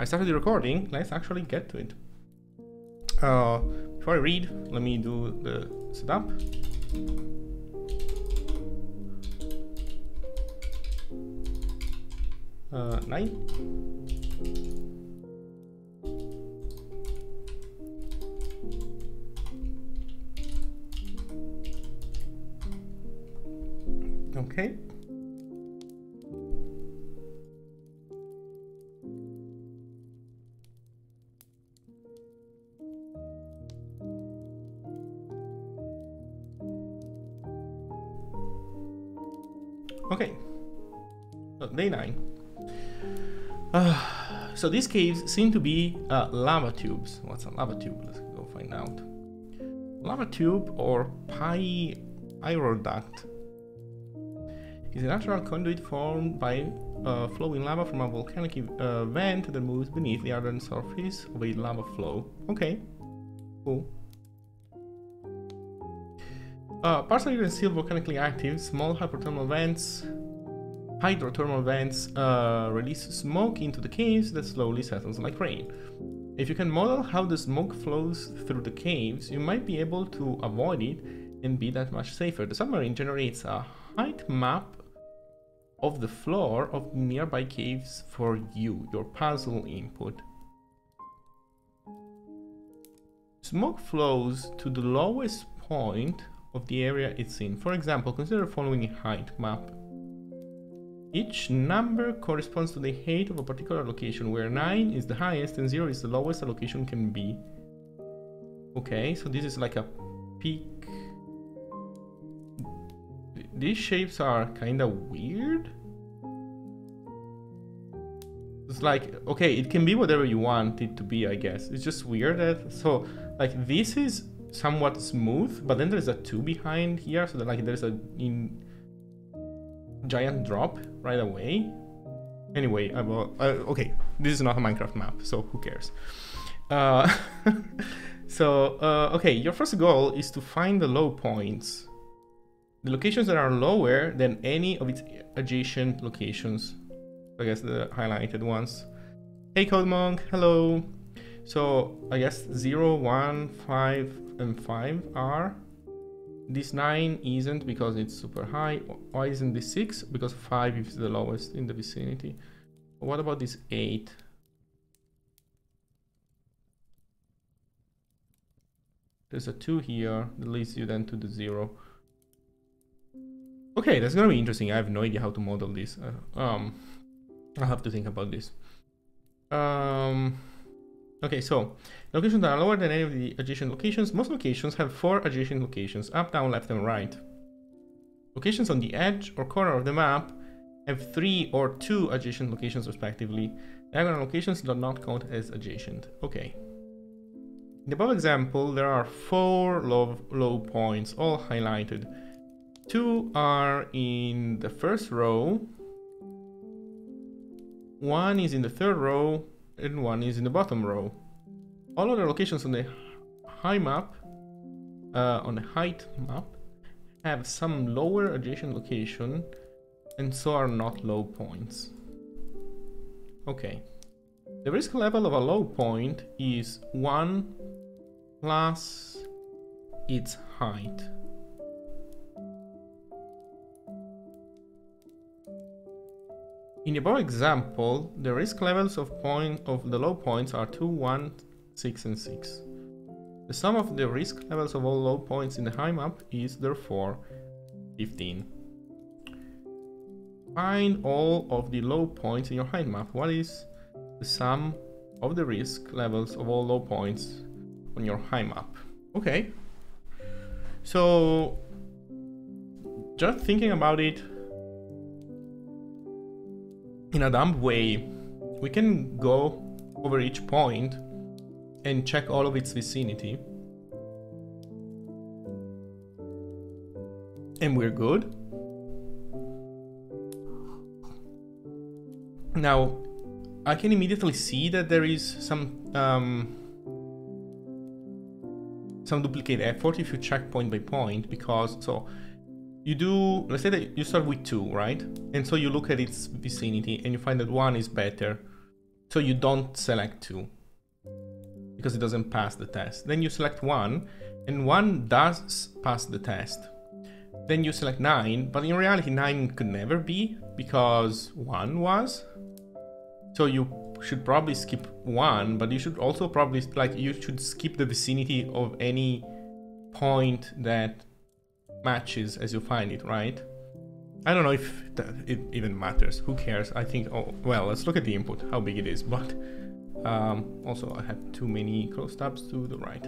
I started the recording. Let's actually get to it. Before I read, let me do the setup. Nine. Okay. Okay. So day 9. So these caves seem to be lava tubes. What's a lava tube? Let's go find out. Lava tube or pyroduct is a natural conduit formed by flowing lava from a volcanic vent that moves beneath the ardent surface of a lava flow. Okay, cool. Partially concealed volcanically active, small hydrothermal vents release smoke into the caves that slowly settles like rain. If you can model how the smoke flows through the caves, you might be able to avoid it and be that much safer. The submarine generates a height map of the floor of nearby caves for you, your puzzle input. Smoke flows to the lowest point of the area it's in. For example, consider following a height map. Each number corresponds to the height of a particular location, where 9 is the highest and 0 is the lowest a location can be. Okay, so this is like a peak. These shapes are kind of weird. It's like, okay, it can be whatever you want it to be, I guess. It's just weird that, so like this is somewhat smooth, but then there's a 2 behind here, so that like there's a giant drop right away. Anyway, okay, this is not a Minecraft map, so who cares? Okay, your first goal is to find the low points, the locations that are lower than any of its adjacent locations. I guess the highlighted ones. Hey CodeMonk, hello. So I guess 0, 1, 5, and 5 are. This 9 isn't because it's super high. Why isn't this 6? Because 5 is the lowest in the vicinity. What about this 8? There's a 2 here that leads you then to the 0. Okay, that's gonna be interesting. I have no idea how to model this. I'll have to think about this. Okay, so locations that are lower than any of the adjacent locations. Most locations have 4 adjacent locations, up, down, left, and right. Locations on the edge or corner of the map have 3 or 2 adjacent locations respectively. Diagonal locations do not count as adjacent. Okay. In the above example, there are 4 low points, all highlighted. 2 are in the first row, 1 is in the third row, and 1 is in the bottom row. All other locations on the height map, have some lower adjacent location, and so are not low points. Okay. The risk level of a low point is 1 plus its height. In the above example, the risk levels of the low points are 2, 1, 6, and 6. The sum of the risk levels of all low points in the height map is therefore 15. Find all of the low points in your height map. What is the sum of the risk levels of all low points on your height map? Okay. So, just thinking about it in a dumb way, we can go over each point and check all of its vicinity. And we're good. Now, I can immediately see that there is some duplicate effort if you check point by point, because so you do, let's say that you start with 2, right? And so you look at its vicinity and you find that 1 is better. So you don't select 2 because it doesn't pass the test. Then you select 1 and 1 does pass the test. Then you select 9, but in reality 9 could never be because 1 was. So you should probably skip 1, but you should also probably, like, you should skip the vicinity of any point that matches as you find it, right? I don't know if it even matters. Who cares? I think, oh, well, let's look at the input, how big it is. But also I had too many close tabs to the right.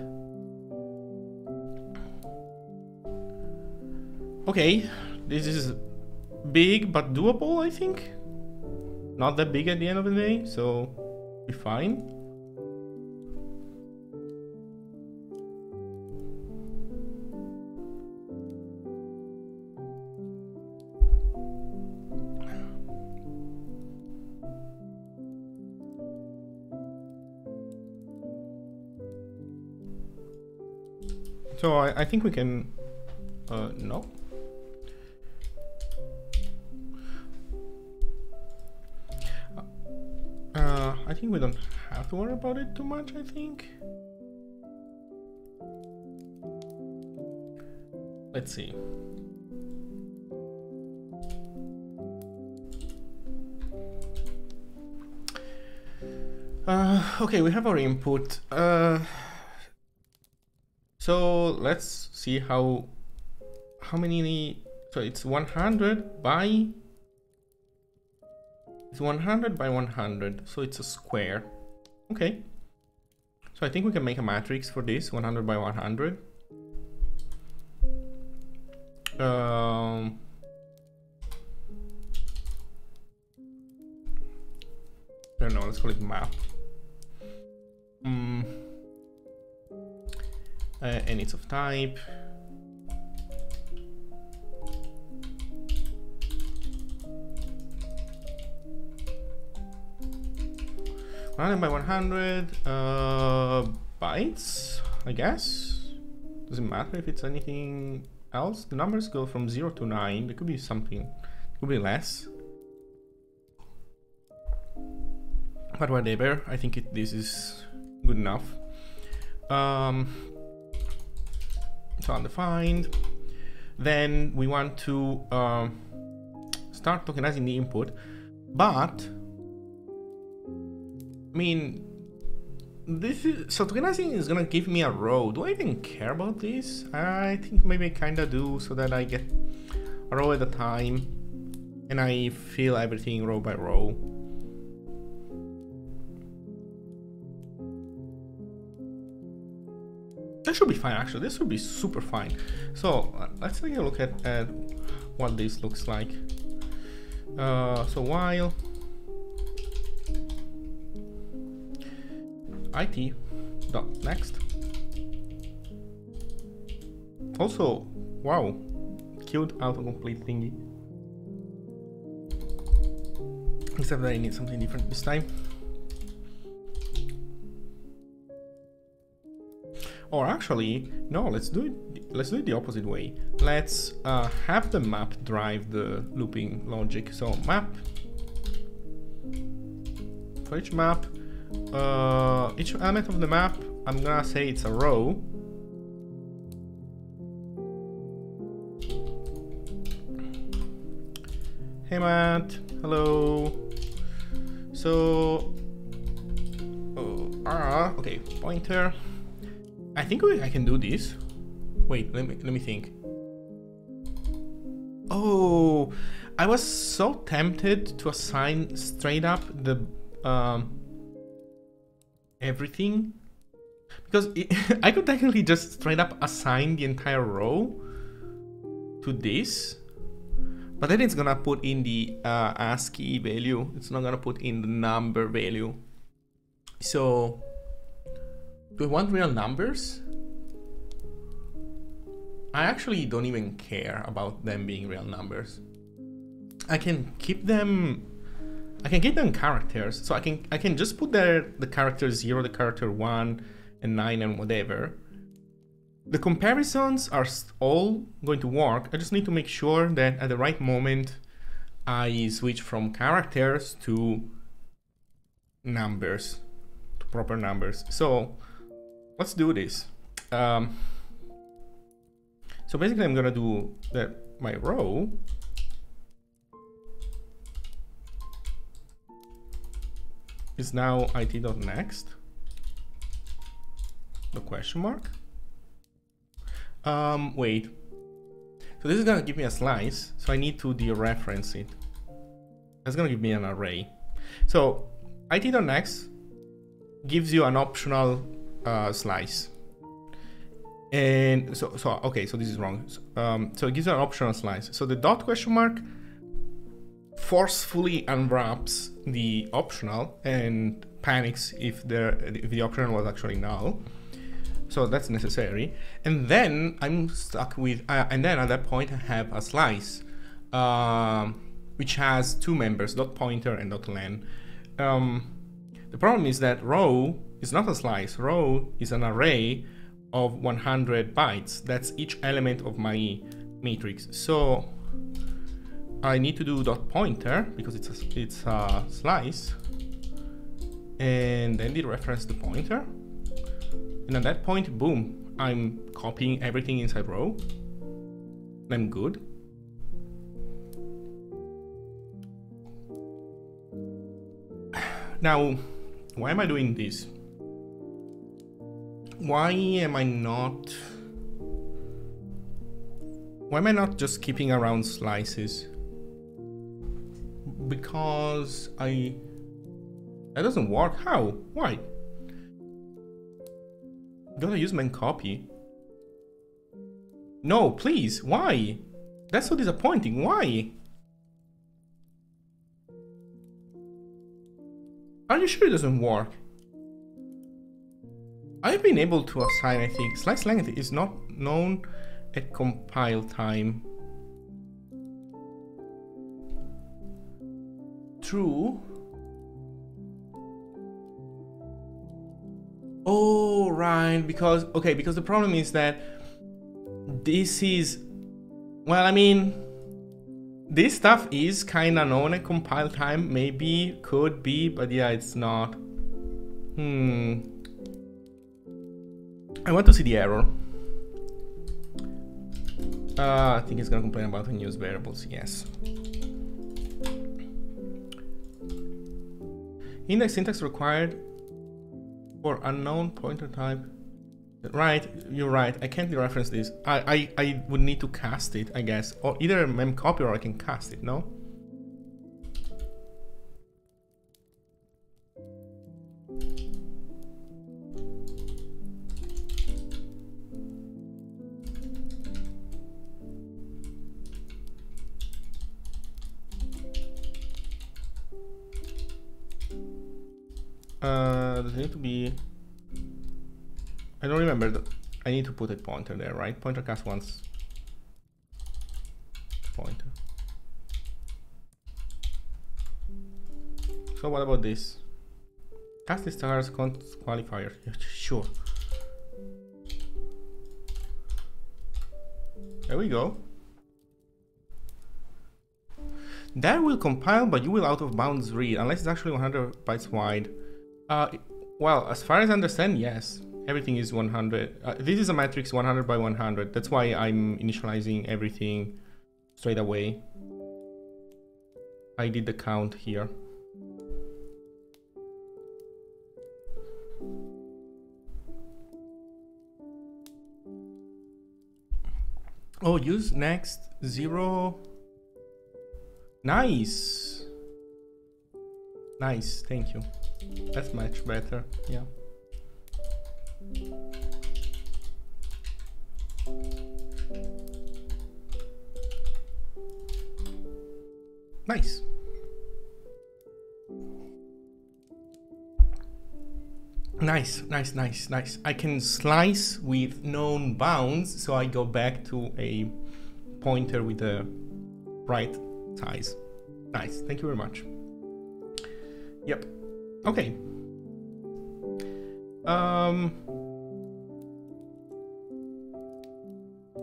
Okay, this is big but doable, I think. Not that big at the end of the day, so be fine. So I think we can, no. I think we don't have to worry about it too much, I think. Let's see. Okay, we have our input. So let's see how many, so it's 100 by, it's 100 by 100, so it's a square. Okay. So I think we can make a matrix for this, 100 by 100. I don't know, let's call it map. And it's of type. Running by 100 bytes, I guess. Doesn't matter if it's anything else. The numbers go from 0 to 9. There could be something, it could be less. But whatever, I think this is good enough. So undefined. Then we want to start tokenizing the input, but I mean, this is, so tokenizing is gonna give me a row. Do I even care about this? I think maybe I kinda do, so that I get a row at a time and I fill everything row by row. That should be fine, actually. This would be super fine. So let's take a look at what this looks like. So while it.next. Also, wow, killed autocomplete thingy. Except that I need something different this time. Or actually, no, let's do it the opposite way. Let's have the map drive the looping logic. So map, for each map, each element of the map, I'm gonna say it's a row. Hey Matt, hello. So, okay, pointer. I think I can do this. Wait, let me think. Oh, I was so tempted to assign straight up the everything, because I could technically just straight up assign the entire row to this, but then it's gonna put in the ASCII value. It's not gonna put in the number value. So do I want real numbers? I actually don't even care about them being real numbers. I can keep them characters. So I can just put there the character 0, the character 1, and 9, and whatever. The comparisons are all going to work. I just need to make sure that at the right moment I switch from characters to numbers, to proper numbers. So let's do this. So basically I'm gonna do that my row is now it.next, the question mark. Wait. So this is gonna give me a slice, so I need to dereference it. That's gonna give me an array. So it.next gives you an optional slice. And so okay, so this is wrong. So it gives you an optional slice. So the dot question mark forcefully unwraps the optional and panics if the optional was actually null. So that's necessary. And then I'm stuck with, and then at that point I have a slice, which has two members, .pointer and .len. The problem is that row is not a slice. Row is an array of 100 bytes. That's each element of my matrix. So I need to do .pointer because it's a slice, and then dereference the pointer. And at that point, boom, I'm copying everything inside row. I'm good. Now, why am I doing this? Why am I not just keeping around slices? Because that doesn't work. How? Why? Gotta use main copy. No, please, why? That's so disappointing. Why? Are you sure it doesn't work? I've been able to assign, I think, slice length is not known at compile time. True. Oh, right, because the problem is that this is, well, I mean, this stuff is kind of known at compile time, maybe, could be, but yeah, it's not. I want to see the error. I think it's gonna complain about unused variables, yes. Index syntax required for unknown pointer type. Right, you're right. I can't dereference this. I would need to cast it, I guess. Or either memcopy or I can cast it, no? Does it need to be... I don't remember. I need to put a pointer there, right? Pointer cast once. Pointer. So what about this? Cast the stars qualifier. Sure. There we go. That will compile, but you will out of bounds read, unless it's actually 100 bytes wide. Well, as far as I understand, yes. Everything is 100. This is a matrix 100 by 100. That's why I'm initializing everything straight away. I did the count here. Oh, use next 0. Nice. Nice, thank you. That's much better, yeah. Nice. Nice, nice, nice, nice. I can slice with known bounds, so I go back to a pointer with the right size. Nice, thank you very much. Yep. Okay.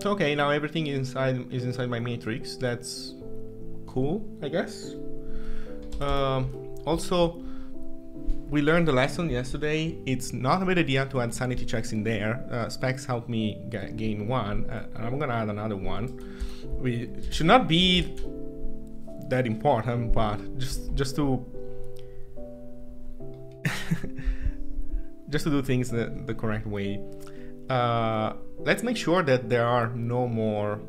So okay, now everything is inside my matrix. That's cool, I guess. Also, we learned the lesson yesterday. It's not a bad idea to add sanity checks in there. Specs helped me gain one, and I'm gonna add another one. We should not be that important, but just to just to do things the correct way. Let's make sure that there are no more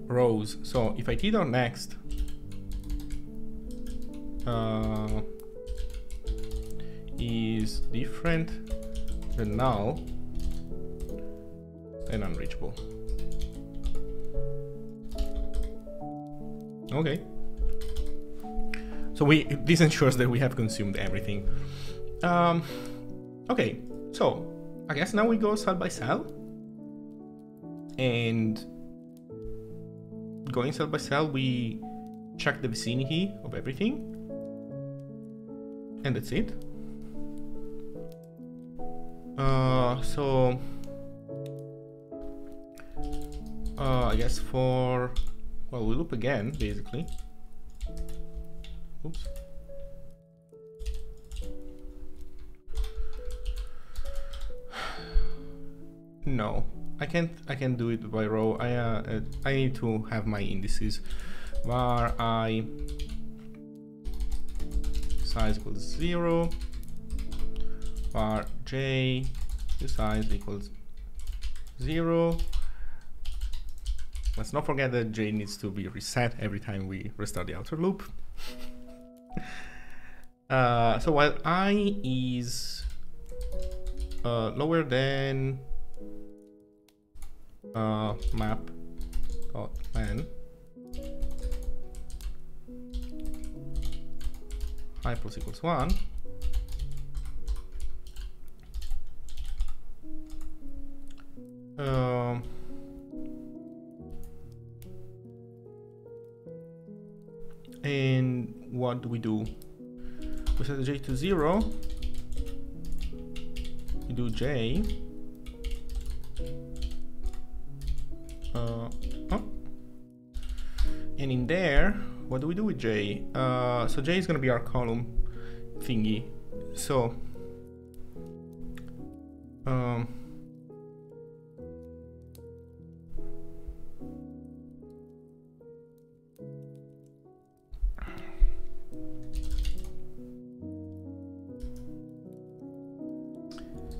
rows. So if I t.next is different than null, then unreachable. Okay. So this ensures that we have consumed everything. Okay, so I guess now we go cell by cell, and going cell by cell, we check the vicinity of everything, and that's it. So I guess we loop again, basically. Oops. No, I can't do it by row. I need to have my indices. Var I size equals 0. Var j size equals 0. Let's not forget that j needs to be reset every time we restart the outer loop. So while I is lower than map.len, I plus equals 1, and what do? We set the j to 0. We do j. And in there, what do we do with j? So j is going to be our column thingy. So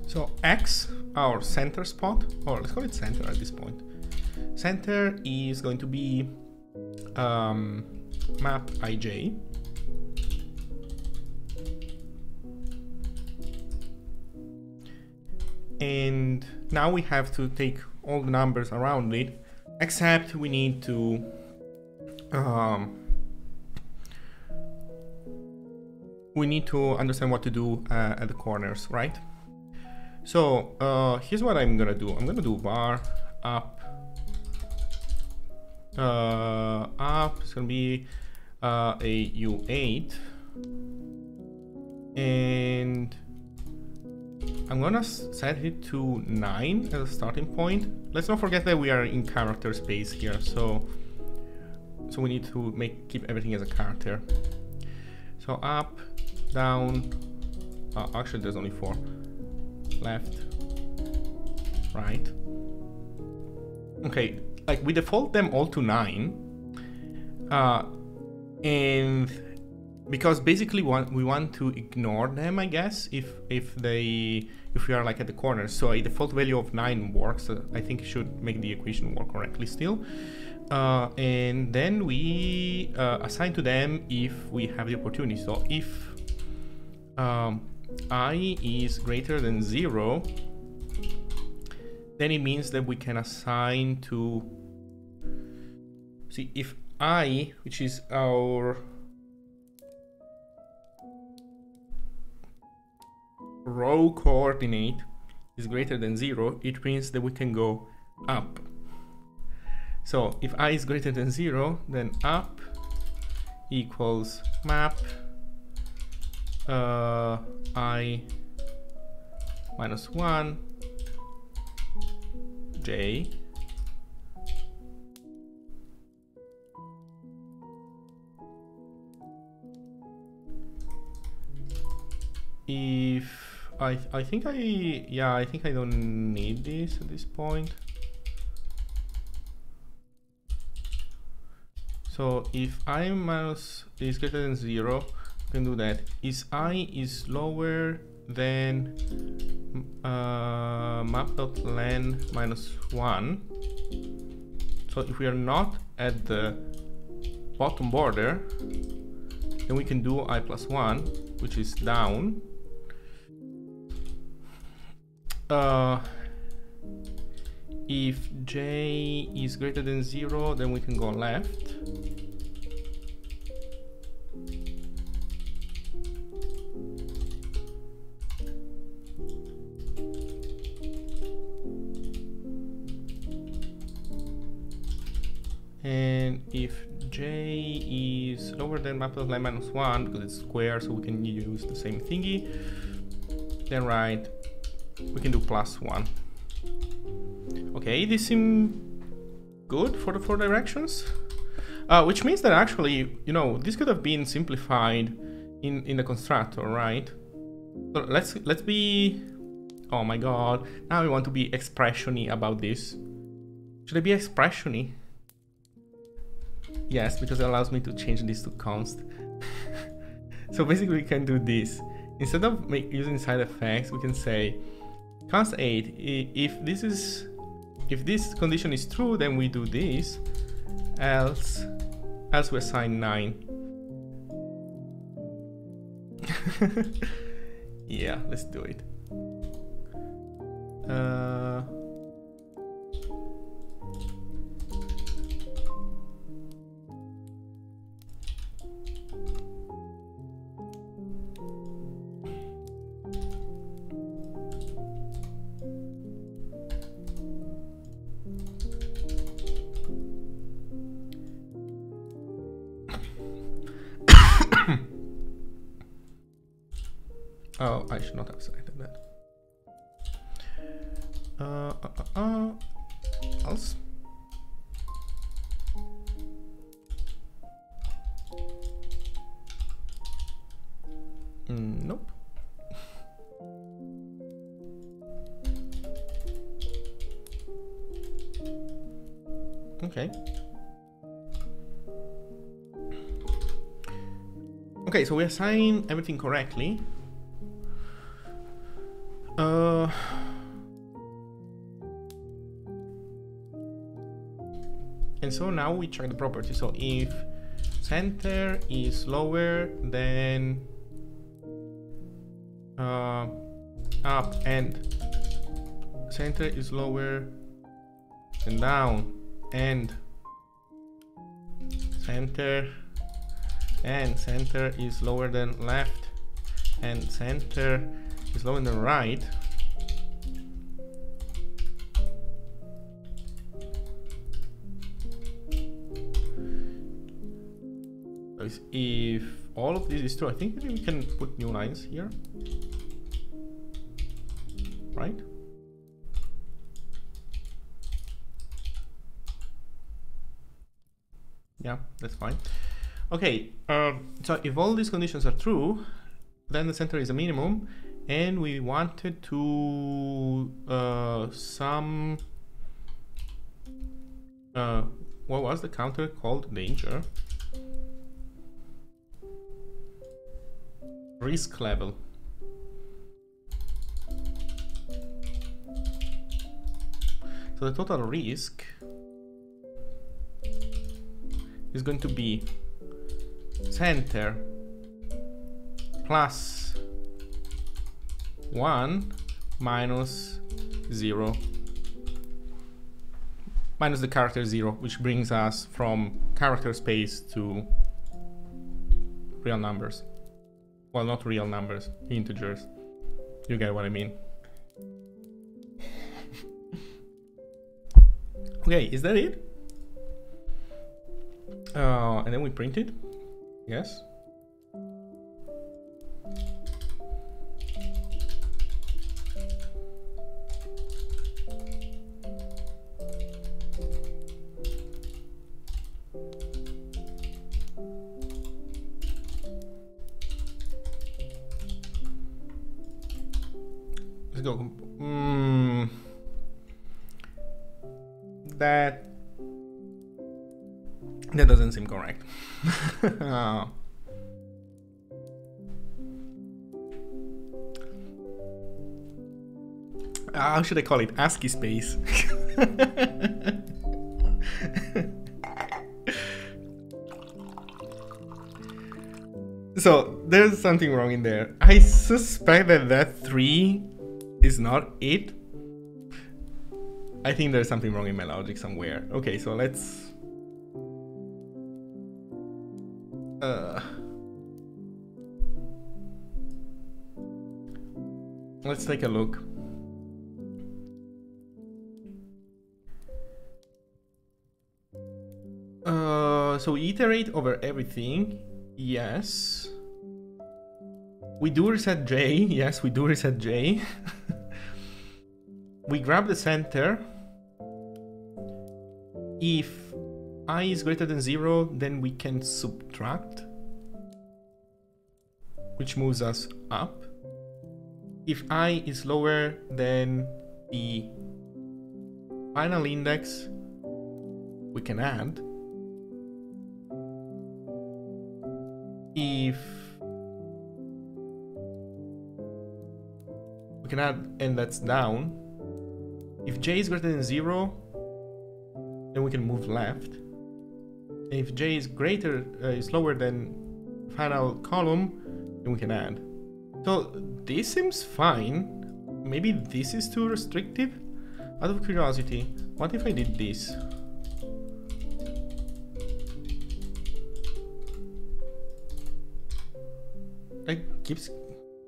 so x, our center spot, or let's call it center at this point. Center is going to be map ij. And now we have to take all the numbers around it, except we need to understand what to do at the corners, right? So here's what I'm gonna do. I'm gonna do var up. It's gonna be a u8, and I'm gonna set it to 9 as a starting point. Let's not forget that we are in character space here, so we need to keep everything as a character. So up, down. Actually, there's only 4. Left, right. Okay, like we default them all to 9, and because basically we want to ignore them, I guess, if we are like at the corner. So a default value of 9 works. I think it should make the equation work correctly still. And then we assign to them if we have the opportunity. So if I is greater than 0, then it means that we can assign to, see, if I, which is our row coordinate, is greater than 0, it means that we can go up. So if I is greater than 0, then up equals map I minus 1 j if I think I think I don't need this at this point. So if I minus is greater than 0, we can do that. Is I is lower than map.len minus 1. So if we are not at the bottom border, then we can do I plus 1, which is down. If j is greater than 0, then we can go left. And if j is lower than map.len minus 1, because it's square, so we can use the same thingy, then right, we can do plus 1. Okay, this seems good for the 4 directions, which means that actually, you know, this could have been simplified in the constructor, right? So let's be, oh my god, now we want to be expression-y about this. Should I be expression-y? Yes, because it allows me to change this to const. So basically we can do this. Instead of using side effects, we can say const 8, if this condition is true, then we do this, else we assign 9. Yeah, let's do it. Oh, I should not have selected that. Else. Nope. Okay. Okay, so we assign everything correctly. And so now we check the property. So if center is lower than up and center is lower than down and center is lower than left and center is lower than right, if all of this is true, I think we can put new lines here, right? Yeah, that's fine. Okay, so if all these conditions are true, then the center is a minimum, and we wanted to sum what was the counter called? Danger. Risk level. So the total risk is going to be center plus 1 minus 0 minus the character 0, which brings us from character space to real numbers. Well, not real numbers, integers. You get what I mean. Okay, is that it? And then we print it. Yes. Let's go. That doesn't seem correct. How should I call it? ASCII space. So there's something wrong in there. I suspect that 3 is not it. I think there's something wrong in my logic somewhere. Okay, so let's take a look. So we iterate over everything. Yes. We do reset J. Yes, we do reset J. We grab the center. If I is greater than 0, then we can subtract, which moves us up. If I is lower than the final index, we can add. If we can add, and that's down. If J is greater than 0, then we can move left. And if J is lower than final column, then we can add. So this seems fine. Maybe this is too restrictive. Out of curiosity, what if I did this?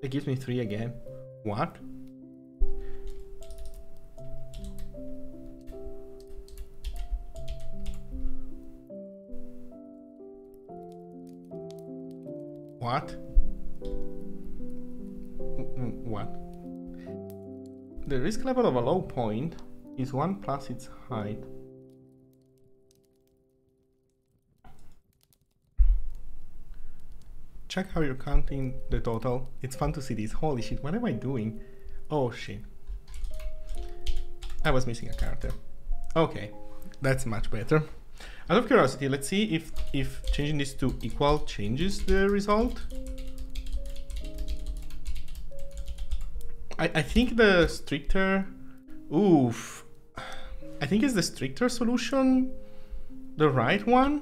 It gives me 3 again. What? What? What? The risk level of a low point is 1 plus its height. Check how you're counting the total. It's fun to see this. Holy shit, what am I doing? Oh shit. I was missing a character. Okay, that's much better. Out of curiosity, let's see if changing this to equal changes the result. I think the stricter... Oof. I think is the stricter solution the right one?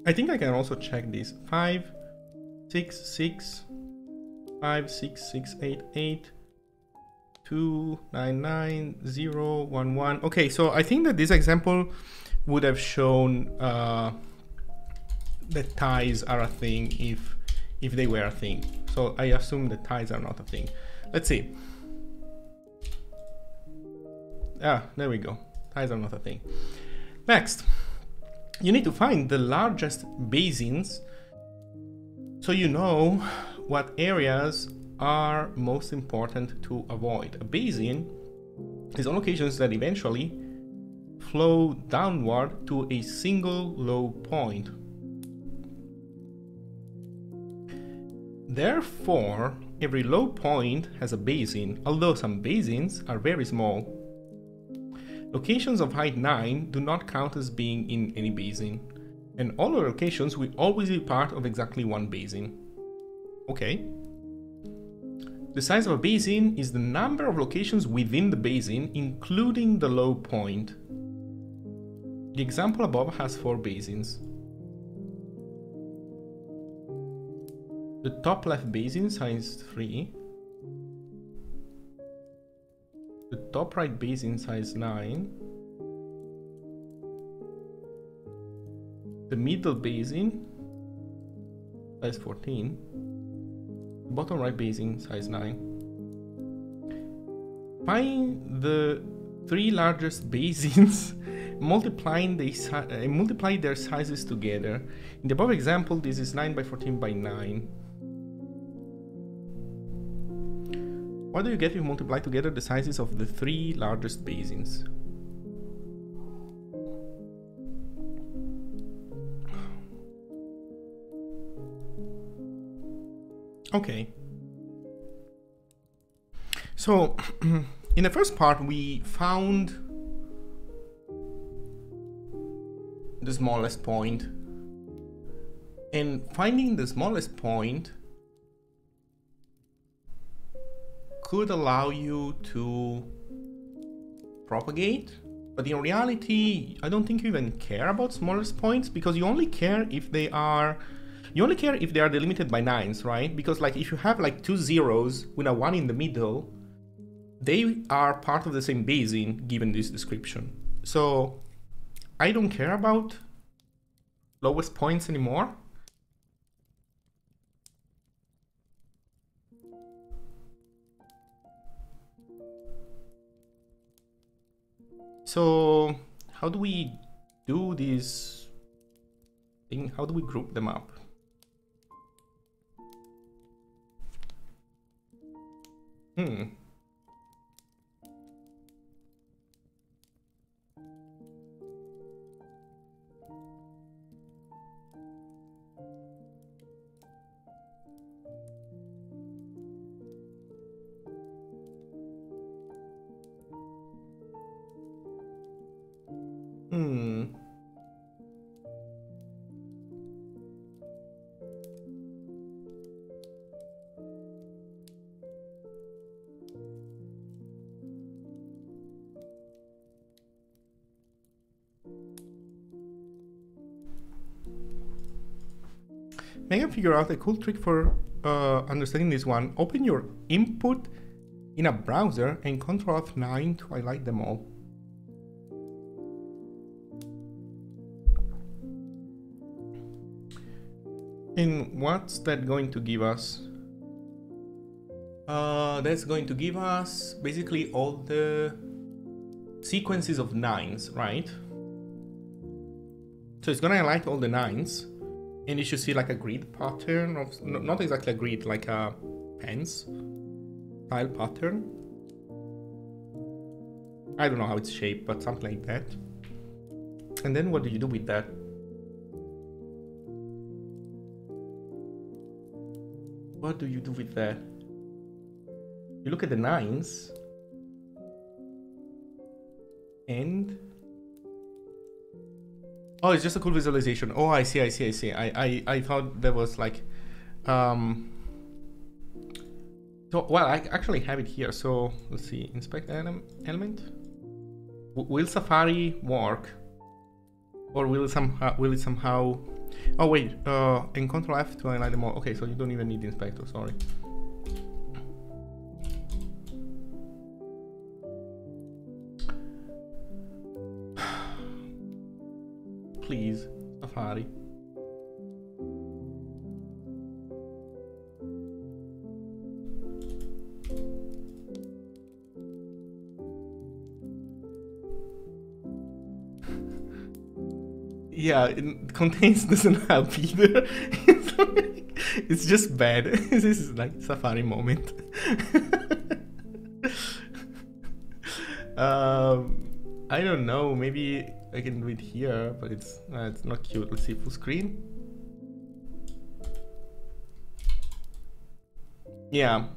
I think I can also check this. 5, 6, 6, 5, 6, 6, 8, 8, 2, 9, 9, 0, 1, 1. Okay, so I think that this example would have shown that ties are a thing if they were a thing. So I assume that ties are not a thing. Let's see. Ah, there we go. Ties are not a thing. Next. You need to find the largest basins so you know what areas are most important to avoid. A basin is on locations that eventually flow downward to a single low point. Therefore, every low point has a basin, although some basins are very small. Locations of height 9 do not count as being in any basin, and all the locations will always be part of exactly one basin. Okay. The size of a basin is the number of locations within the basin, including the low point. The example above has 4 basins. The top left basin size 3. The top right basin size 9. The middle basin size 14. The bottom right basin size 9. Find the 3 largest basins, multiply their sizes together. In the above example, this is 9 by 14 by 9. What do you get if you multiply together the sizes of the 3 largest basins? Okay. So in the first part, we found the smallest point. And finding the smallest point could allow you to propagate, but in reality, I don't think you even care about smallest points, because you only care if they are delimited by 9s, right? Because like if you have like 2 zeros with a 1 in the middle, they are part of the same basin given this description. So I don't care about lowest points anymore. So how do we do this thing? How do we group them up? Maybe I figure out a cool trick for understanding this one. Open your input in a browser and Ctrl F9 to highlight them all. And what's that going to give us? That's going to give us basically all the sequences of 9s, right? So it's gonna highlight all the 9s, and you should see like a grid pattern of, not exactly a grid, like a pens style pattern. I don't know how it's shaped, but something like that. And then what do you do with that? What do you do with that? You look at the 9s and oh, it's just a cool visualization. Oh, I see. I thought there was like so, well, I actually have it here. So let's see, inspect element. Will Safari work, or will it somehow? Oh wait, and Ctrl F to highlight them all. Okay, so you don't even need the inspector. Sorry. Please, Safari. Yeah, it contains doesn't help either. It's just bad. This is like Safari moment. I don't know. Maybe I can do it here, but it's not cute. Let's see, full screen. Yeah.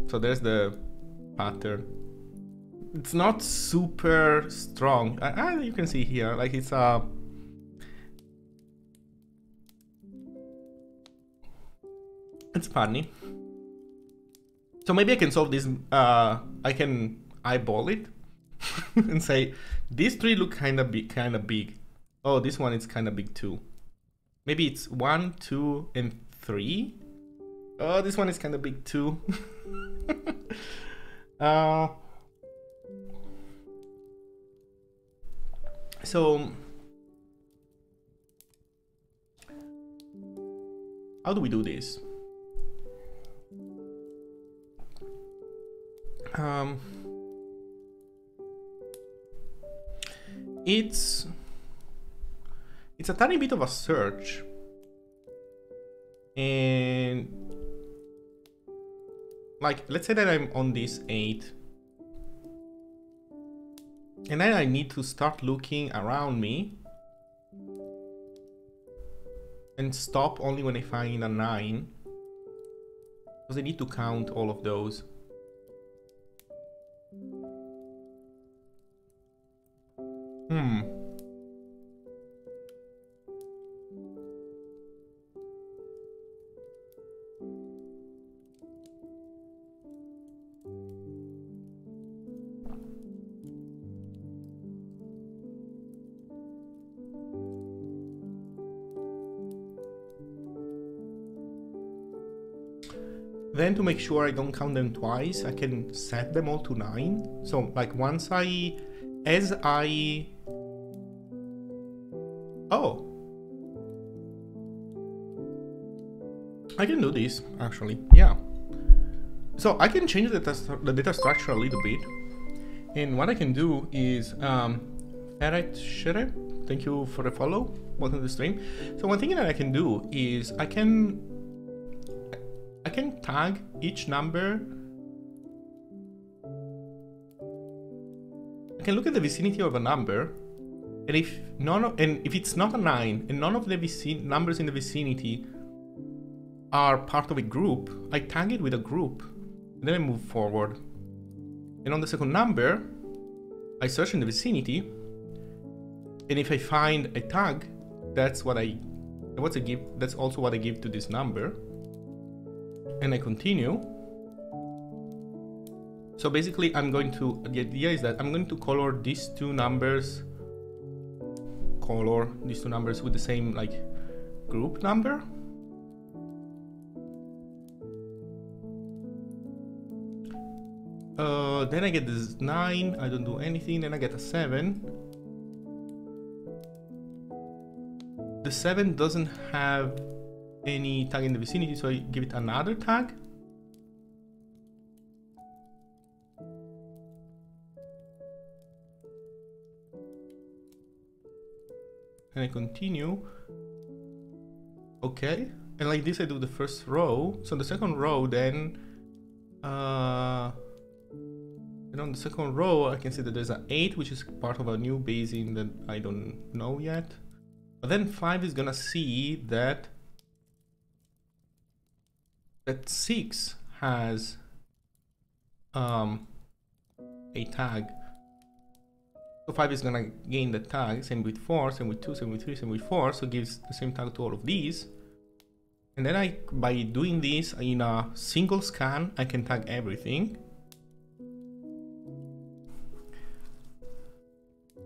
So there's the pattern. It's not super strong. You can see here, like it's a. It's funny. So maybe I can solve this. I can eyeball it and say these three look kind of big. Oh, this one is kind of big too. Maybe it's 1, 2, and 3. Oh, this one is kind of big too. So how do we do this? It's a tiny bit of a search, and like let's say that I'm on this 8, and then I need to start looking around me and stop only when I find a 9. because I need to count all of those. Then to make sure I don't count them twice, I can set them all to 9. So like oh, I can do this actually, yeah. So I can change the data structure a little bit. And what I can do is, Ferret Shere, thank you for the follow, welcome to the stream. So one thing that I can do is I can tag each number. I can look at the vicinity of a number, and if it's not a 9 and none of the numbers in the vicinity are part of a group, I tag it with a group, and then I move forward. And on the second number, I search in the vicinity, and if I find a tag, that's also what I give to this number. And I continue. So basically the idea is that I'm going to color these two numbers with the same like group number. Then I get this 9, I don't do anything, then I get a 7. The 7 doesn't have any tag in the vicinity, so I give it another tag. And I continue. Okay, and like this I do the first row. So the second row then, and on the second row I can see that there's an 8, which is part of a new basin that I don't know yet. But then 5 is gonna see that 6 has a tag. So 5 is gonna gain the tag, same with 4, same with 2, same with 3, same with 4, so it gives the same tag to all of these. And then by doing this in a single scan, I can tag everything.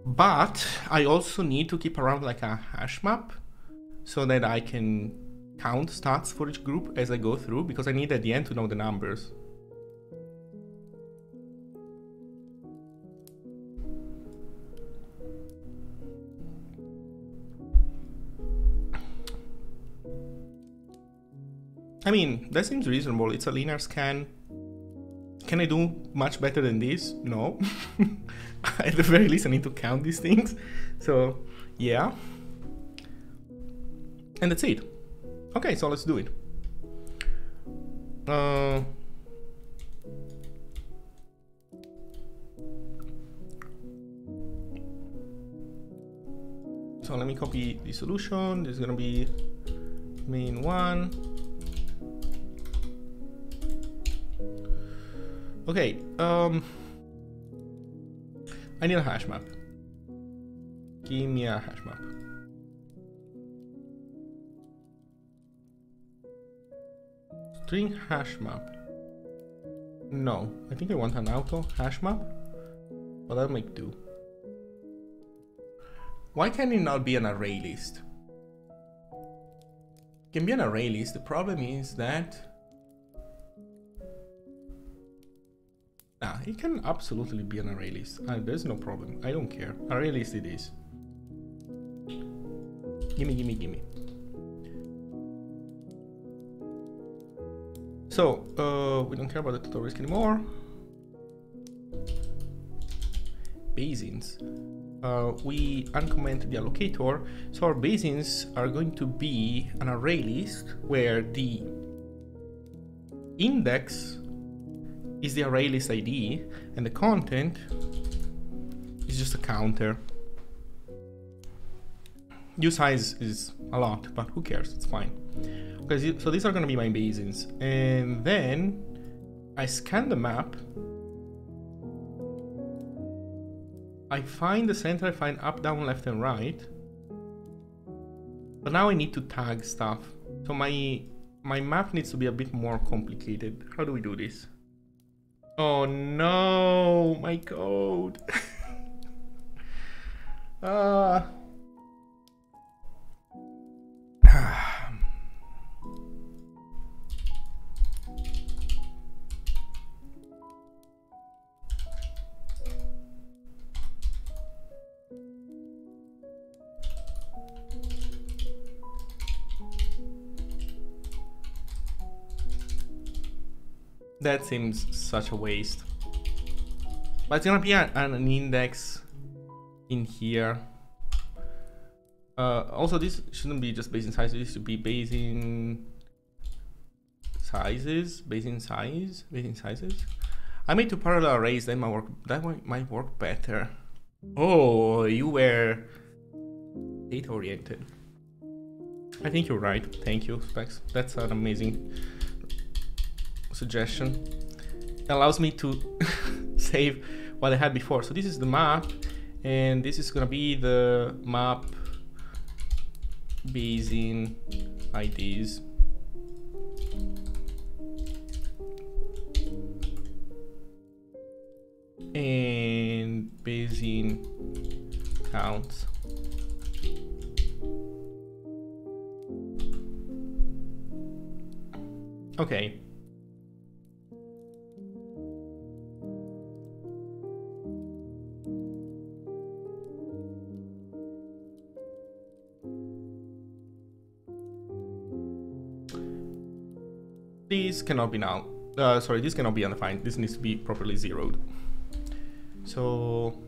But I also need to keep around like a hash map so that I can count stats for each group as I go through, because I need at the end to know the numbers. I mean, that seems reasonable. It's a linear scan. Can I do much better than this? No. At the very least, I need to count these things. So, yeah. And that's it. Okay, so let's do it. So let me copy the solution. This is gonna be main 1. Okay, I need a hash map. Give me a hash map. String hash map. No, I think I want an auto hash map, but I'll make do. Why can it not be an array list? It can be an array list. The problem is that it can absolutely be an array list. There's no problem. I don't care. Array list it is. Gimme, gimme, gimme. So, we don't care about the total risk anymore. Basins. We uncomment the allocator. So our basins are going to be an array list where the index is the array list ID and the content is just a counter. usize is a lot, but who cares? It's fine. Okay, so these are gonna be my basins, and then I scan the map. I find the center. I find up, down, left, and right. But now I need to tag stuff. So my map needs to be a bit more complicated. How do we do this? Oh no, my code. That seems such a waste. But it's gonna be an index in here. Also, this shouldn't be just basin sizes. This should be basin sizes. Basin sizes. I made 2 parallel arrays. That might work better. Oh, you were data oriented. I think you're right. Thank you, Specs. That's an amazing suggestion. It allows me to save what I had before. So this is the map, and this is gonna be the map basin IDs. And basin counts. Okay. This cannot be now. Sorry, this cannot be undefined. This needs to be properly zeroed. So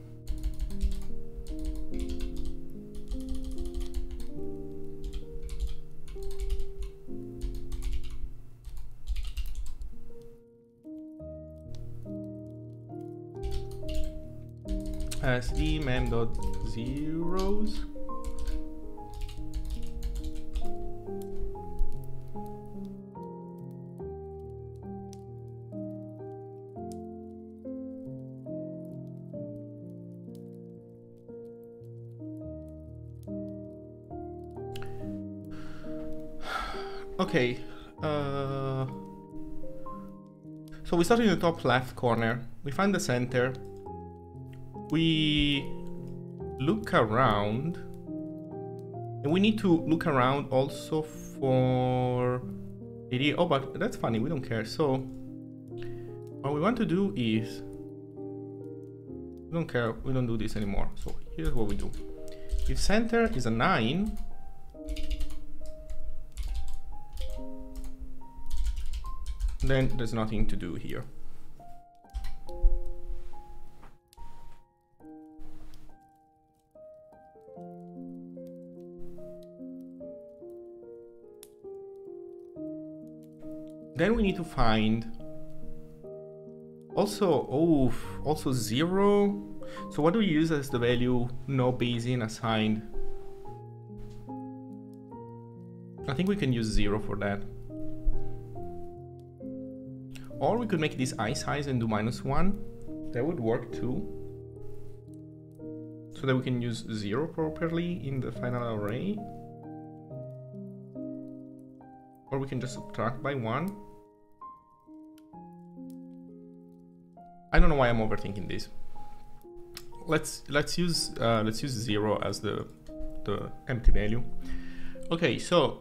SD mem.zeros. Okay, so we start in the top left corner, we find the center, we look around, and we need to look around also for area. Oh, but that's funny, we don't care. So what we want to do is, we don't care, we don't do this anymore. So here's what we do. If center is a 9, then there's nothing to do here. Then we need to find also 0. So what do we use as the value no basin assigned? I think we can use 0 for that. Or we could make this isize and do -1. That would work too. So that we can use 0 properly in the final array. Or we can just subtract by 1. I don't know why I'm overthinking this. Let's use 0 as the empty value. Okay, so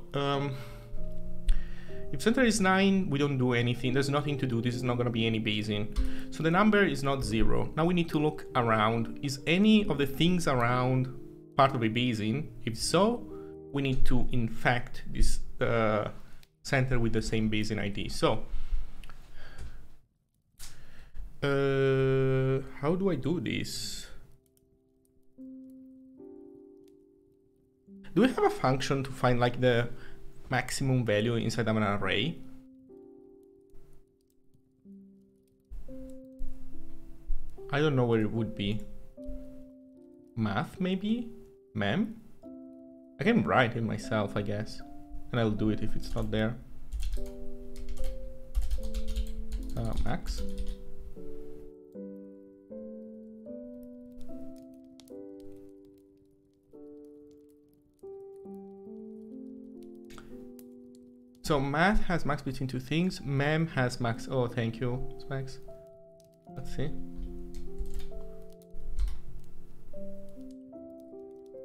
if center is 9, we don't do anything. There's nothing to do. This is not going to be any basin. So the number is not 0. Now we need to look around. Is any of the things around part of a basin? If so, we need to infect this center with the same basin ID. So how do I do this? Do we have a function to find like the maximum value inside of an array? I don't know where it would be. Math maybe? Mem? I can write it myself, I guess. And I'll do it if it's not there. Max. So math has max between two things. Mem has max. Oh, thank you, Max. Let's see.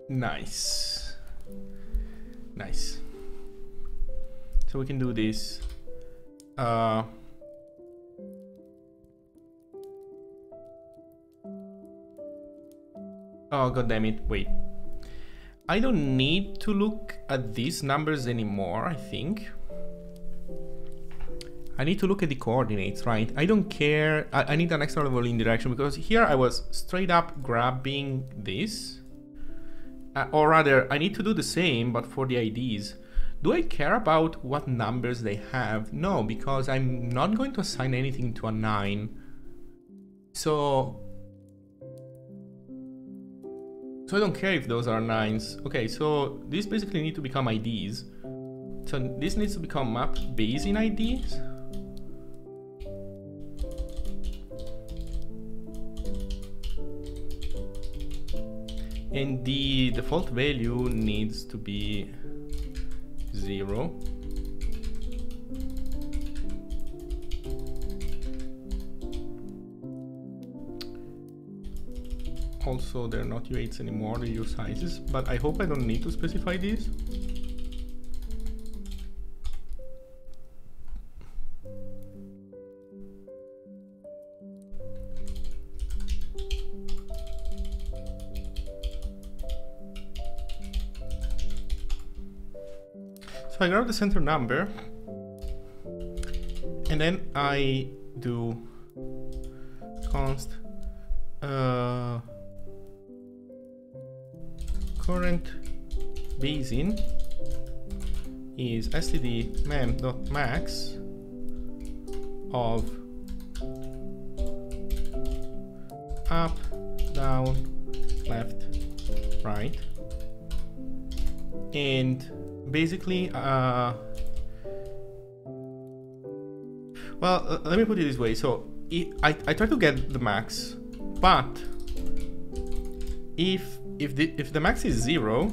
Nice. Nice. So we can do this. Oh, god damn it. Wait. I don't need to look at these numbers anymore, I think. I need to look at the coordinates, right? I don't care. I need an extra level in direction, because here I was straight up grabbing this. Or rather, I need to do the same, but for the IDs. Do I care about what numbers they have? No, because I'm not going to assign anything to a 9. So I don't care if those are 9s. Okay, so these basically need to become IDs. So this needs to become map based in IDs. And the default value needs to be 0. Also, they're not U8s anymore, they're U sizes, but I hope I don't need to specify these. So I grab the center number, and then I do const current basin is std mem.max of up, down, left, right, and basically well, let me put it this way. So I try to get the max, but if the max is 0,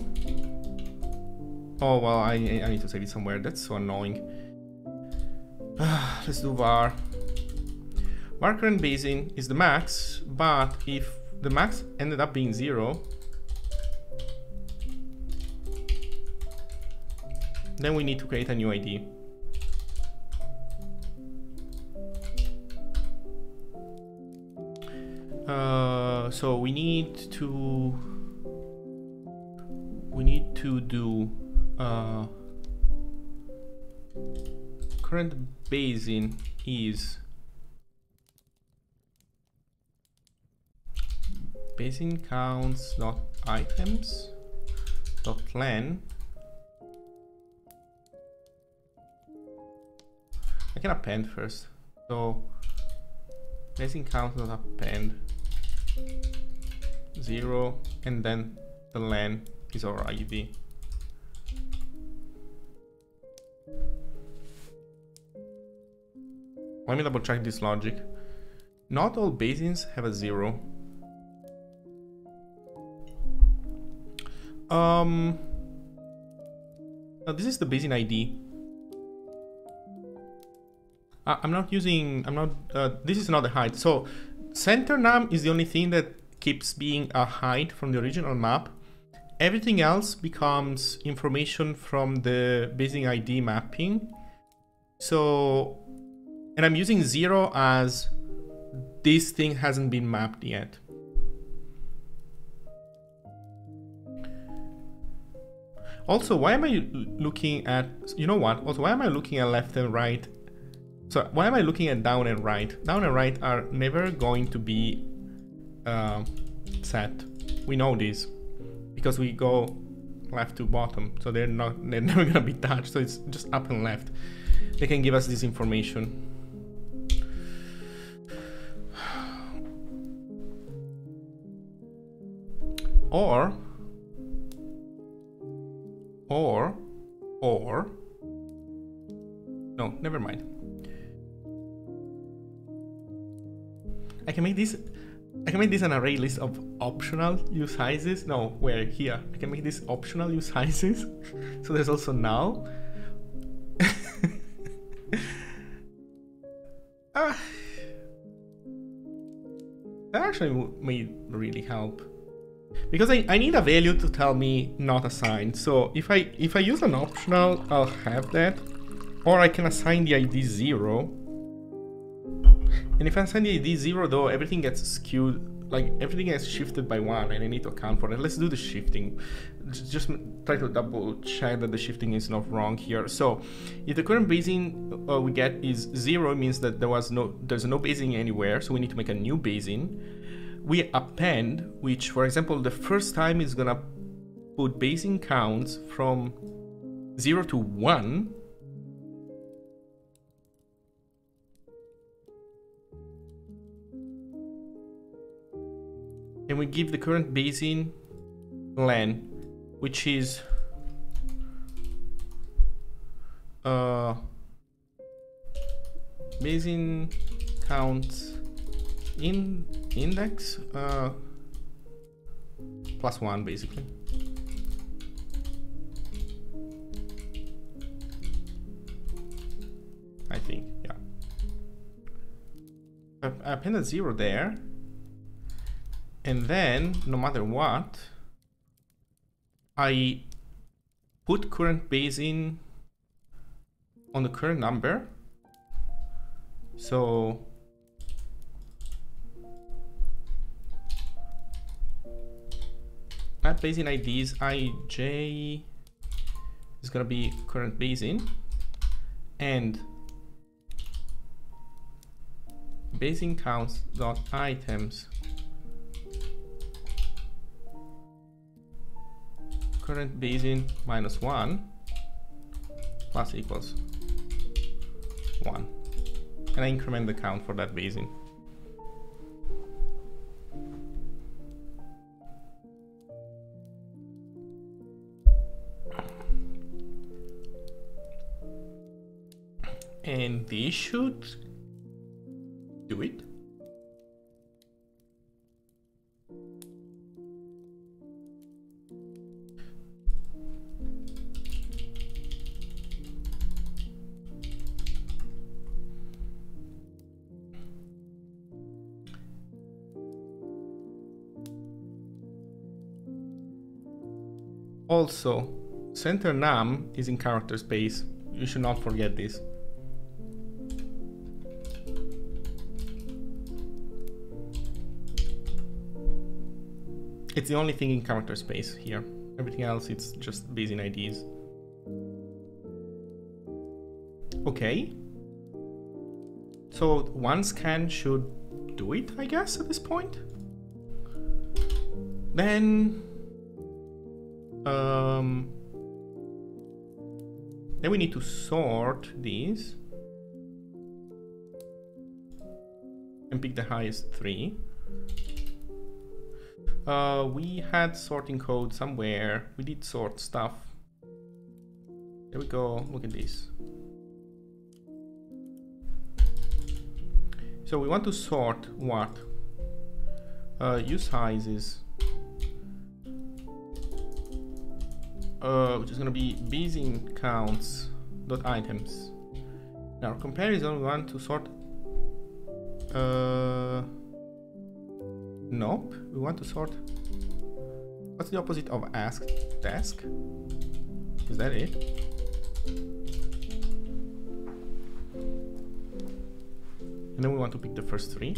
oh well, I need to save it somewhere. That's so annoying. Let's do var current basin is the max, but if the max ended up being 0, then we need to create a new ID. So we need to do current basin is basin counts dot items dot len. I can append first. So basin count dot append 0, and then the len is our ID. Let me double check this logic. Not all basins have a 0. This is the basin ID. This is not the height. So center num is the only thing that keeps being a height from the original map. Everything else becomes information from the basin ID mapping. So, and I'm using 0 as this thing hasn't been mapped yet. Also, why am I looking at, you know what? Also, why am I looking at left and right? So why am I looking at down and right? Down and right are never going to be set. We know this because we go left to bottom, so they're never gonna be touched. So it's just up and left. They can give us this information. or, no, never mind. I can make this an array list of optional use sizes. No, where? Here. I can make this optional use sizes. So there's also null. That actually may really help. Because I need a value to tell me not assigned. So if I use an optional, I'll have that. Or I can assign the ID 0. And if I assign the ID 0 though, everything gets skewed, like everything gets shifted by 1 and I need to account for it. Let's do the shifting. Just try to double check that the shifting is not wrong here. So if the current basing we get is 0, it means that there's no basing anywhere, so we need to make a new basing. We append, which for example the first time is gonna put basing counts from 0 to 1. And we give the current basing len, which is basing count index plus 1 basically. I think, yeah. I appended 0 there. And then, no matter what, I put current basing on the current number. So at basing IDs, ij is gonna be current basing, and basing counts dot items current basing minus 1 plus equals 1. And I increment the count for that basing. And this should do it. Also, center num is in character space. You should not forget this. It's the only thing in character space here. Everything else, it's just basing IDs. Okay. So one scan should do it, I guess, at this point. Then we need to sort these and pick the highest 3. We had sorting code somewhere. We did sort stuff. There we go. Look at this. So we want to sort what? Use sizes. Which is going to be basing counts dot items. Now comparison, we want to sort. Nope. We want to sort. What's the opposite of ask? Task? Is that it? And then we want to pick the first 3.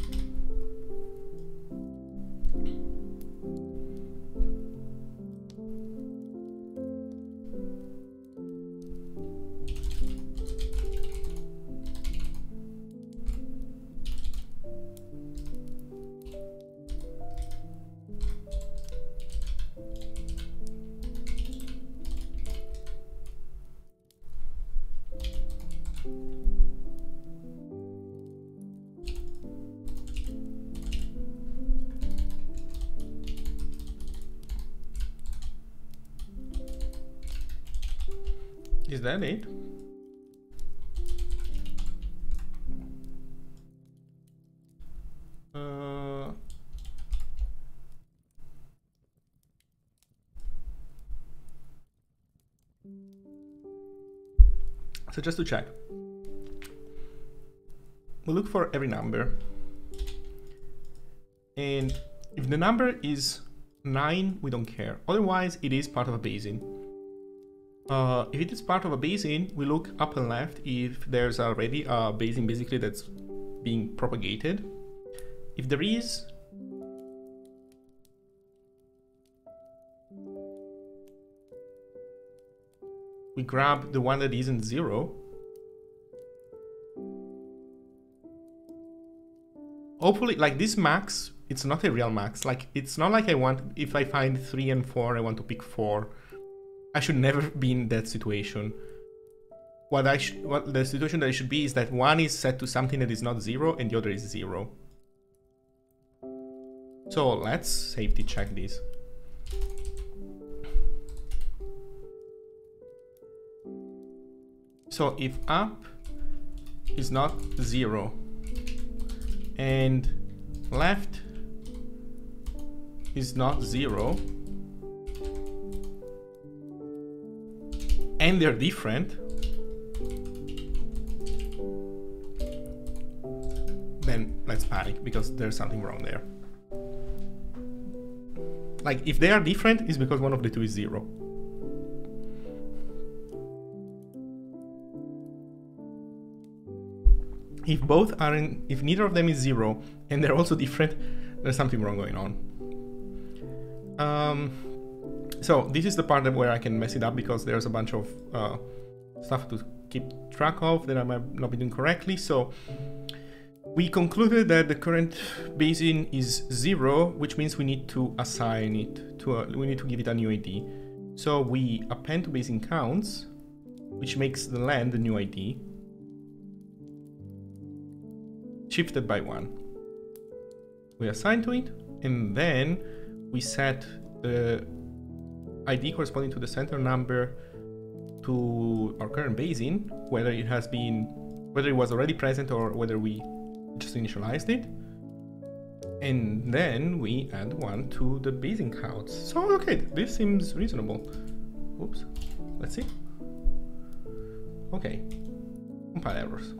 Is that it? So just to check, we look for every number, and if the number is 9, we don't care. Otherwise, it is part of a Bayesian. If it is part of a Bayesian, we look up and left if there's already a Bayesian basically that's being propagated. If there is, we grab the one that isn't 0. Hopefully, like this max, it's not a real max. Like, it's not like if I find 3 and 4, I want to pick 4. I should never be in that situation. What the situation that it should be is that one is set to something that is not 0 and the other is 0. So let's safety check this. So if up is not 0 and left is not 0 and they're different, then let's panic because there's something wrong there. Like, if they are different, it's because one of the two is 0. If both aren't, if neither of them is 0 and they're also different, there's something wrong going on. So this is the part where I can mess it up because there's a bunch of stuff to keep track of that I might not be doing correctly. So we concluded that the current Bayesian is 0, which means we need to assign it to we need to give it a new ID. So we append to Bayesian counts, which makes the len the new ID, shifted by 1. We assign to it, and then we set the ID corresponding to the center number to our current Bayesian, whether it was already present or whether we just initialized it. And then we add 1 to the Bayesian counts. So okay, this seems reasonable. Oops, let's see. Okay, compile errors.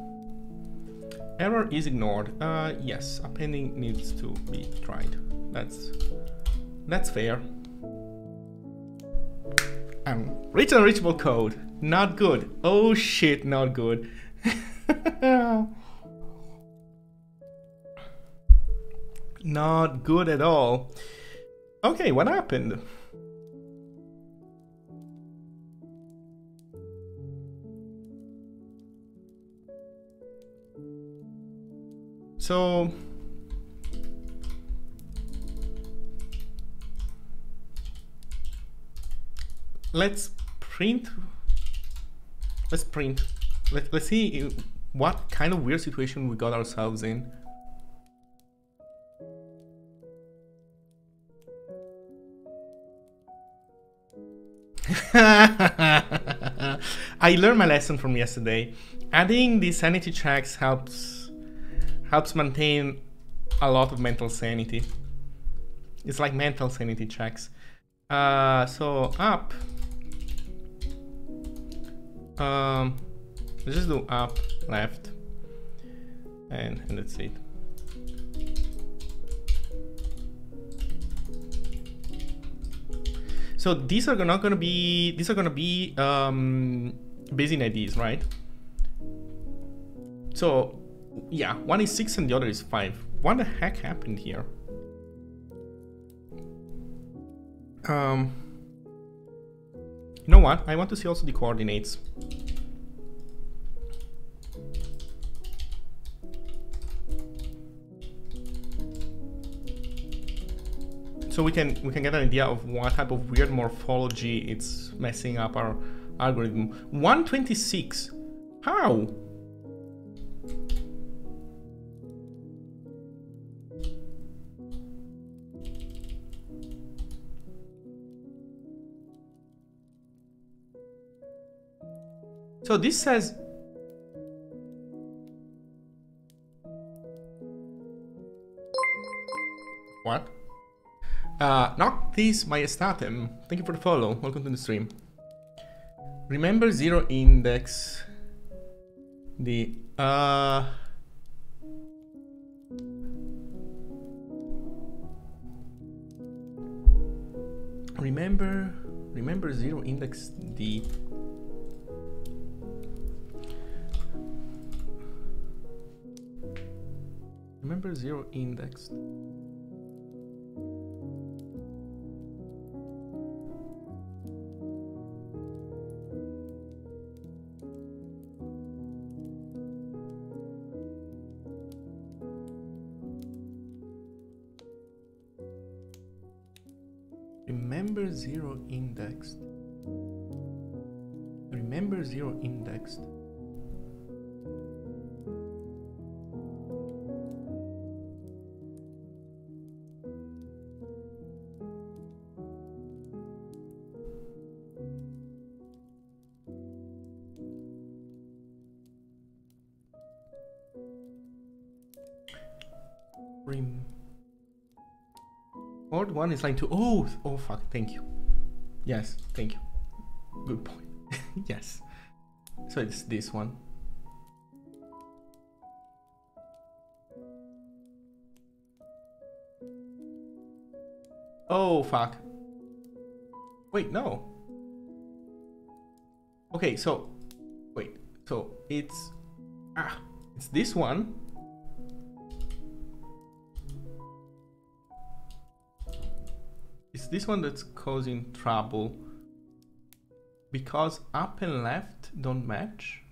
Error is ignored. Yes, appending needs to be tried. That's fair. Rich unreachable code. Not good. Oh shit, not good. Not good at all. Okay, what happened? So let's print. Let's see what kind of weird situation we got ourselves in. I learned my lesson from yesterday. Adding the sanity checks helps maintain a lot of mental sanity. It's like mental sanity checks. So up. Let's just do up, left, and that's it. So these are gonna be Bayesian IDs, right? So yeah, one is 6 and the other is 5. What the heck happened here? You know what? I want to see also the coordinates. So we can get an idea of what type of weird morphology it's messing up our algorithm. 126. How? So this says what? Noctis Majestatem, thank you for the follow. Welcome to the stream. Remember zero index. The remember zero index D. Remember zero indexed. Remember zero indexed. Remember zero indexed. Word 1 is line 2. Oh fuck, thank you. Yes, thank you. Good point. Yes. So it's this one. Oh fuck. Wait, no. Okay, so wait. So it's this one. It's this one that's causing trouble because up and left don't match.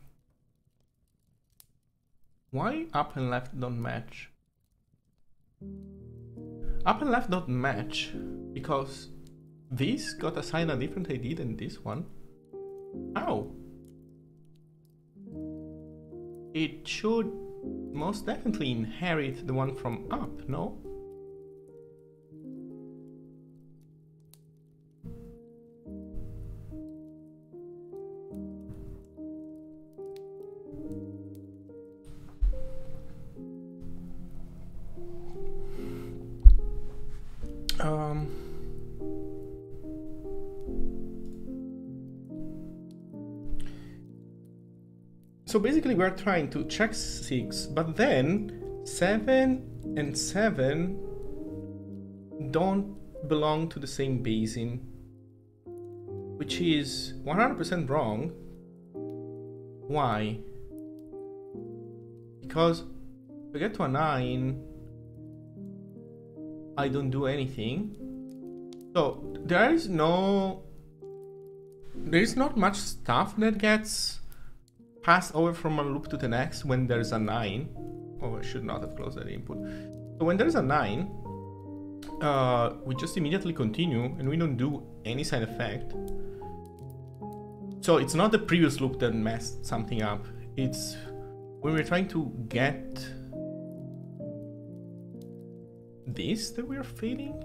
Why up and left don't match? Up and left don't match because this got assigned a different ID than this one. How? It should most definitely inherit the one from up, no? So basically we're trying to check 6, but then 7 and 7 don't belong to the same basin, which is 100% wrong. Why? Because if I get to a 9, I don't do anything. So there is not much stuff that gets passed over from a loop to the next when there's a 9. Oh, I should not have closed that input. So when there's a 9, we just immediately continue and we don't do any side effect. So it's not the previous loop that messed something up. It's when we're trying to get this that we're failing.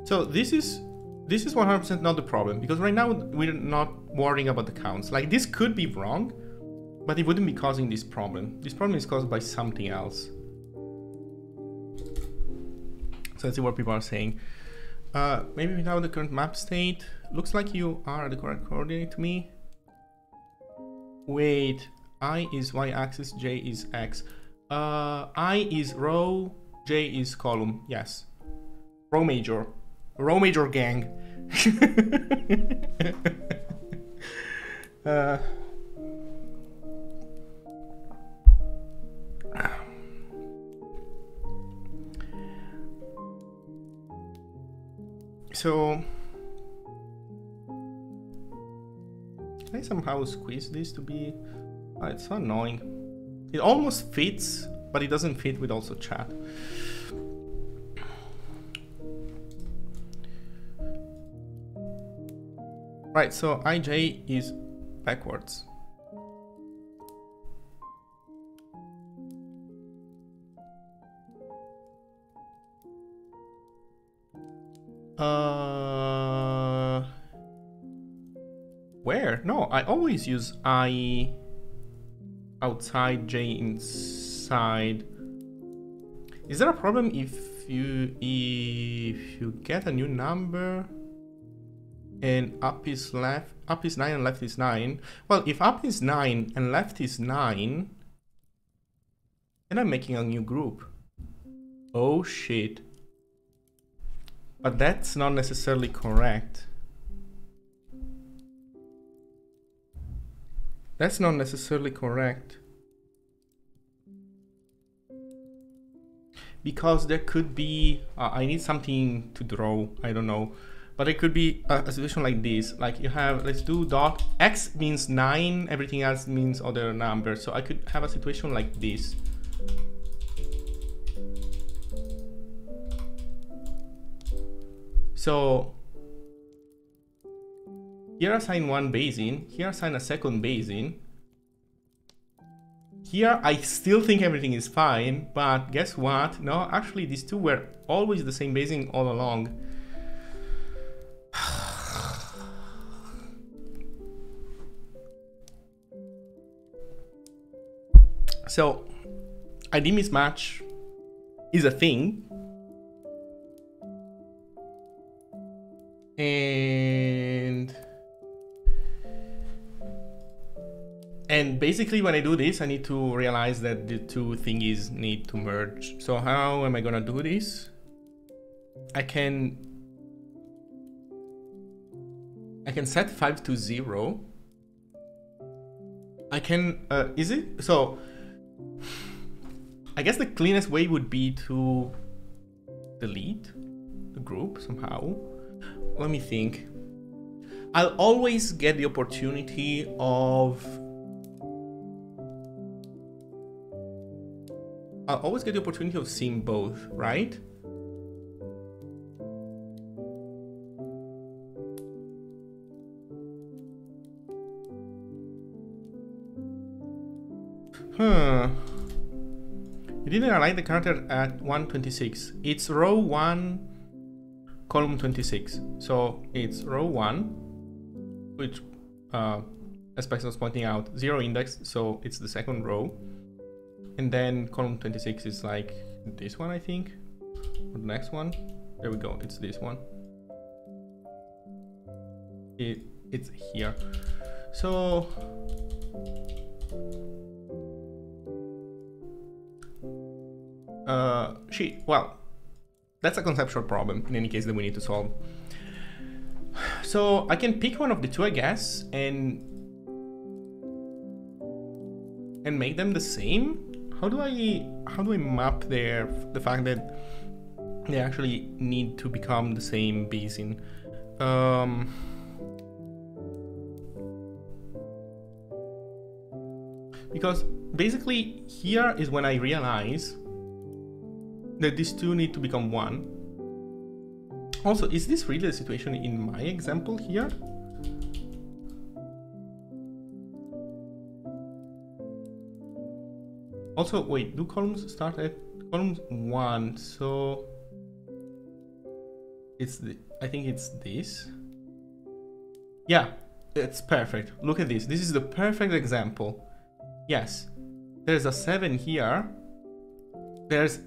So this is 100% not the problem, because right now we're not worrying about the counts. Like, this could be wrong, but it wouldn't be causing this problem. This problem is caused by something else. So let's see what people are saying. Maybe without the current map state. Looks like you are the correct coordinate to me. Wait, I is y-axis, j is x. I is row, j is column. Yes. Row major gang. So can I somehow squeeze this to be... it's so annoying. It almost fits, but it doesn't fit with also chat. Right, so IJ is backwards. Where? No, I always use I outside, J inside. Is there a problem if you get a new number and up is 9 and left is 9? Well, if up is 9 and left is 9, then I'm making a new group. Oh shit. But that's not necessarily correct. That's not necessarily correct. Because there could be, I need something to draw, I don't know. But it could be a situation like this. Like you have, let's do dot, X means 9, everything else means other number. So I could have a situation like this. So here assign one basin, here assign a second basin. Here I still think everything is fine, but guess what? No, actually these two were always the same basin all along. So ID mismatch is a thing. And basically when I do this, I need to realize that the two thingies need to merge. So how am I gonna do this? I can set 5 to 0. I can, is it? So I guess the cleanest way would be to delete the group somehow. Let me think. I'll always get the opportunity of seeing both, right? You didn't align the character at 126. It's row 1, column 26. So it's row 1, which, as Paxton was pointing out, 0 index, so it's the second row. And then column 26 is like this one, I think, or the next one. There we go, it's this one. It's here. So well, that's a conceptual problem in any case that we need to solve. So I can pick one of the two, I guess, and make them the same. How do I map the fact that they actually need to become the same basin? Because basically here is when I realize that these two need to become one. Also, is this really the situation in my example here? Also, wait, do columns start at column 1? So it's I think it's this. Yeah, it's perfect. Look at this. This is the perfect example. Yes, there's a 7 here. There's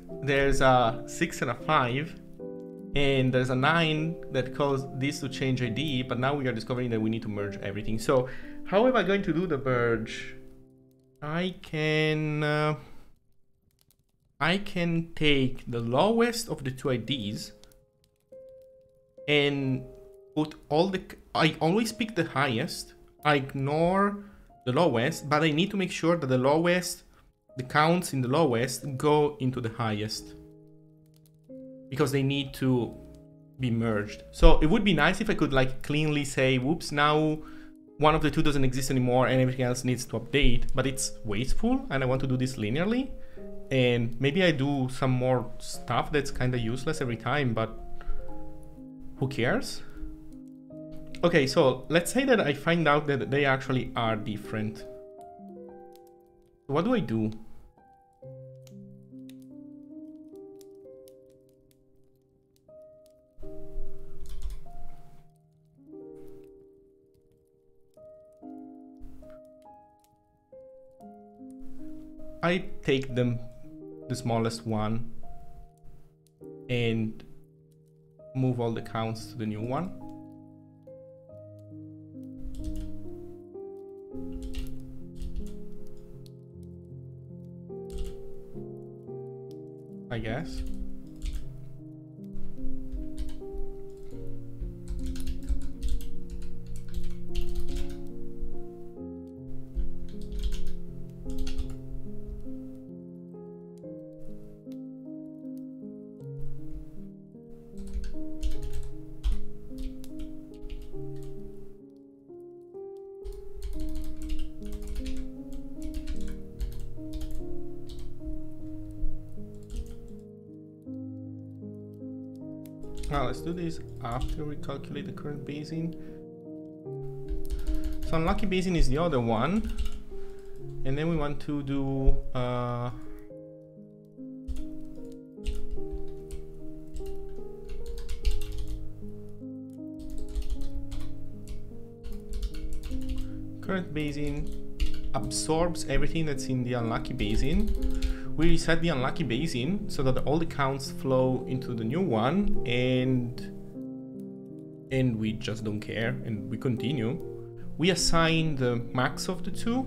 a 6 and a 5, and there's a 9 that caused this to change ID, but now we are discovering that we need to merge everything. So how am I going to do the merge? I can take the lowest of the two IDs and put all the, I always pick the highest. I ignore the lowest, but I need to make sure that the lowest, the counts in the lowest go into the highest, because they need to be merged. So it would be nice if I could like cleanly say, whoops, now one of the two doesn't exist anymore and everything else needs to update, but it's wasteful and I want to do this linearly. And maybe I do some more stuff that's kind of useless every time, but who cares? Okay, so let's say that I find out that they actually are different. What do I do? I take the smallest one and move all the counts to the new one. I guess. Now let's do this after we calculate the current Bayesian. So unlucky Bayesian is the other one, and then we want to do current Bayesian absorbs everything that's in the unlucky Bayesian. We reset the unlucky Bayesian so that all the counts flow into the new one, and we just don't care, and we continue. We assign the max of the two,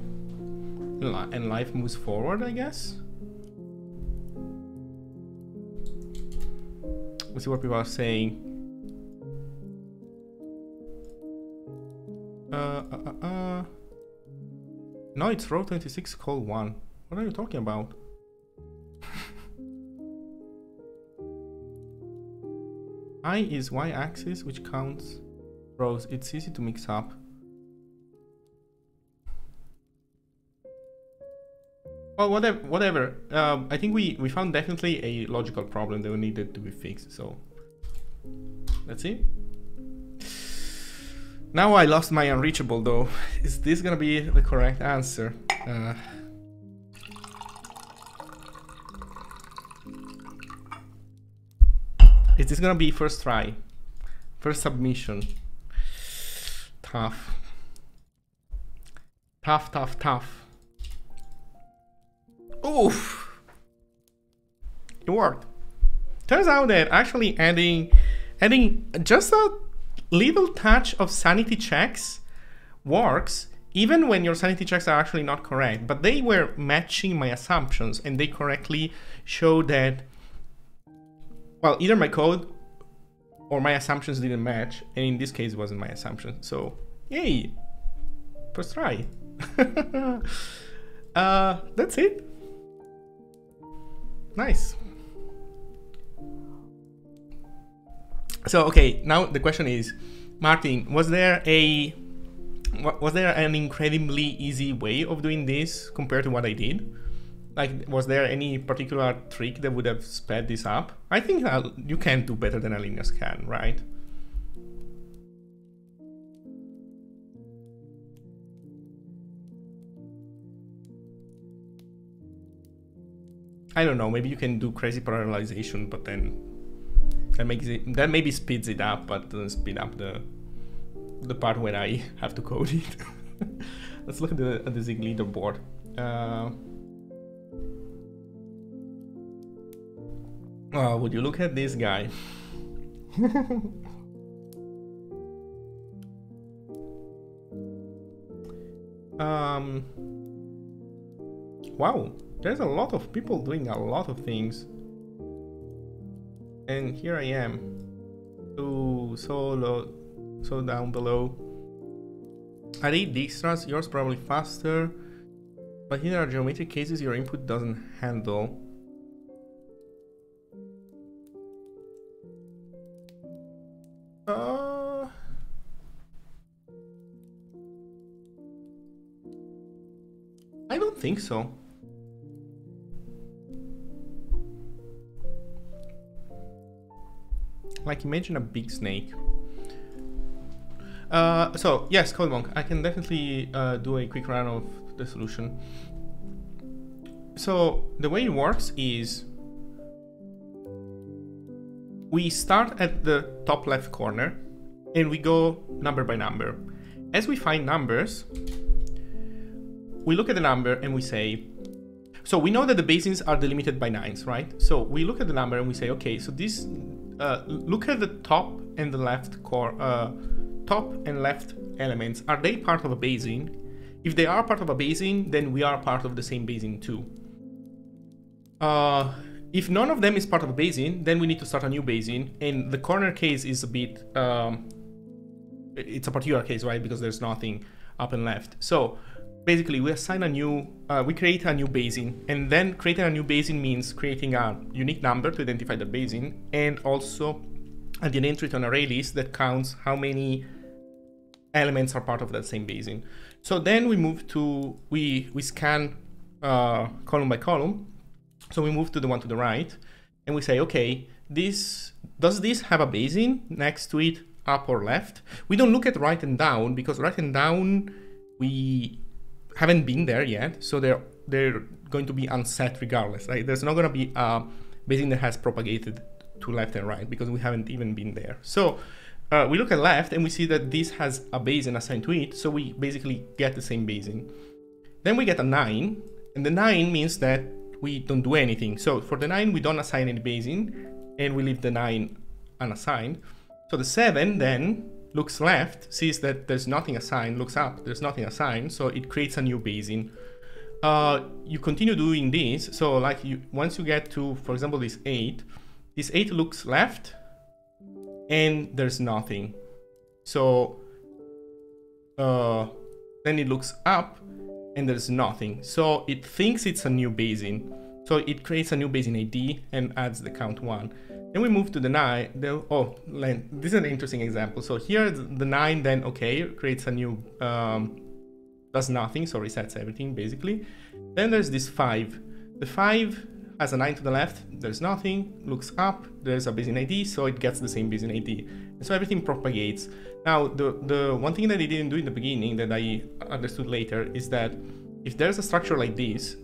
and life moves forward, I guess. Let's see what people are saying. No, it's row 26, call 1. What are you talking about? I is y-axis, which counts rows. It's easy to mix up. Well, whatever. I think we found definitely a logical problem that needed to be fixed. So let's see. Now I lost my unreachable though. Is this gonna be the correct answer? Is this gonna be first try? First submission? Tough. Tough, tough, tough. Oof! It worked. Turns out that actually adding just a little touch of sanity checks works, even when your sanity checks are actually not correct. But they were matching my assumptions, and they correctly showed that, well, either my code or my assumptions didn't match, and in this case it wasn't my assumption. So, yay! First try. That's it. Nice. So, okay, now the question is, Martin, was there an incredibly easy way of doing this compared to what I did? Like, was there any particular trick that would have sped this up? I think you can do better than a linear scan, right? I don't know, maybe you can do crazy parallelization, but then that maybe speeds it up, but doesn't speed up the part when I have to code it. Let's look at the Zig leaderboard. Oh, would you look at this guy? Wow, there's a lot of people doing a lot of things. And here I am, so down below. At 8 Dijkstra's, yours probably faster, but here are geometric cases your input doesn't handle. I don't think so. Like, imagine a big snake. So yes, CodeMonk, I can definitely do a quick run of the solution. So the way it works is we start at the top left corner and we go number by number. As we find numbers, we look at the number and we say, So we know that the basins are delimited by 9s, right? So we look at the number and we say, okay, so this, look at the top and the left core, top and left elements. Are they part of a basin? If they are part of a basin, then we are part of the same basin too. If none of them is part of a basin, then we need to start a new basin. And the corner case is a bit, it's a particular case, right? Because there's nothing up and left. So basically we assign a new, we create a new basin, and then creating a new basin means creating a unique number to identify the basin, and also at the end return array list that counts how many elements are part of that same basin. So then we move to, we scan column by column. So we move to the one to the right, and we say, okay, does this have a basin next to it, up or left? We don't look at right and down, because right and down we haven't been there yet, so they're going to be unset regardless, right? There's not going to be a basin that has propagated to left and right, because we haven't even been there. So we look at left and we see that this has a basin assigned to it, so we basically get the same basin. Then we get a 9, and the 9 means that we don't do anything. So for the 9, we don't assign any basin, and we leave the 9 unassigned. So the 7 then looks left, sees that there's nothing assigned, looks up, there's nothing assigned, so it creates a new basin. You continue doing this, so like once you get to, for example, this 8 looks left, and there's nothing. So then it looks up, and there's nothing. So it thinks it's a new basin. So it creates a new basin ID and adds the count 1. Then we move to the 9. This is an interesting example. So here the 9 then, okay, creates a new, does nothing, so resets everything basically. Then there's this 5. The 5 has a 9 to the left, there's nothing, looks up, there's a basin ID, so it gets the same basin ID. And so everything propagates. Now, the one thing that I didn't do in the beginning that I understood later is that if there's a structure like this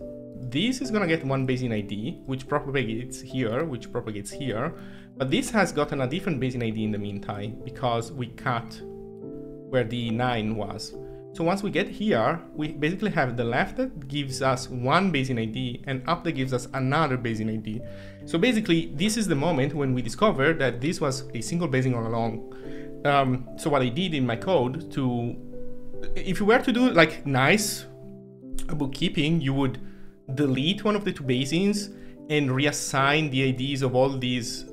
is gonna get one basin ID, which propagates here, but this has gotten a different basin ID in the meantime, because we cut where the 9 was. So once we get here, we basically have the left that gives us one basin ID and up that gives us another basin ID. So basically, this is the moment when we discover that this was a single basin all along. So what I did in my code to, if you were to do like nice bookkeeping, you would delete one of the two basins and reassign the IDs of all these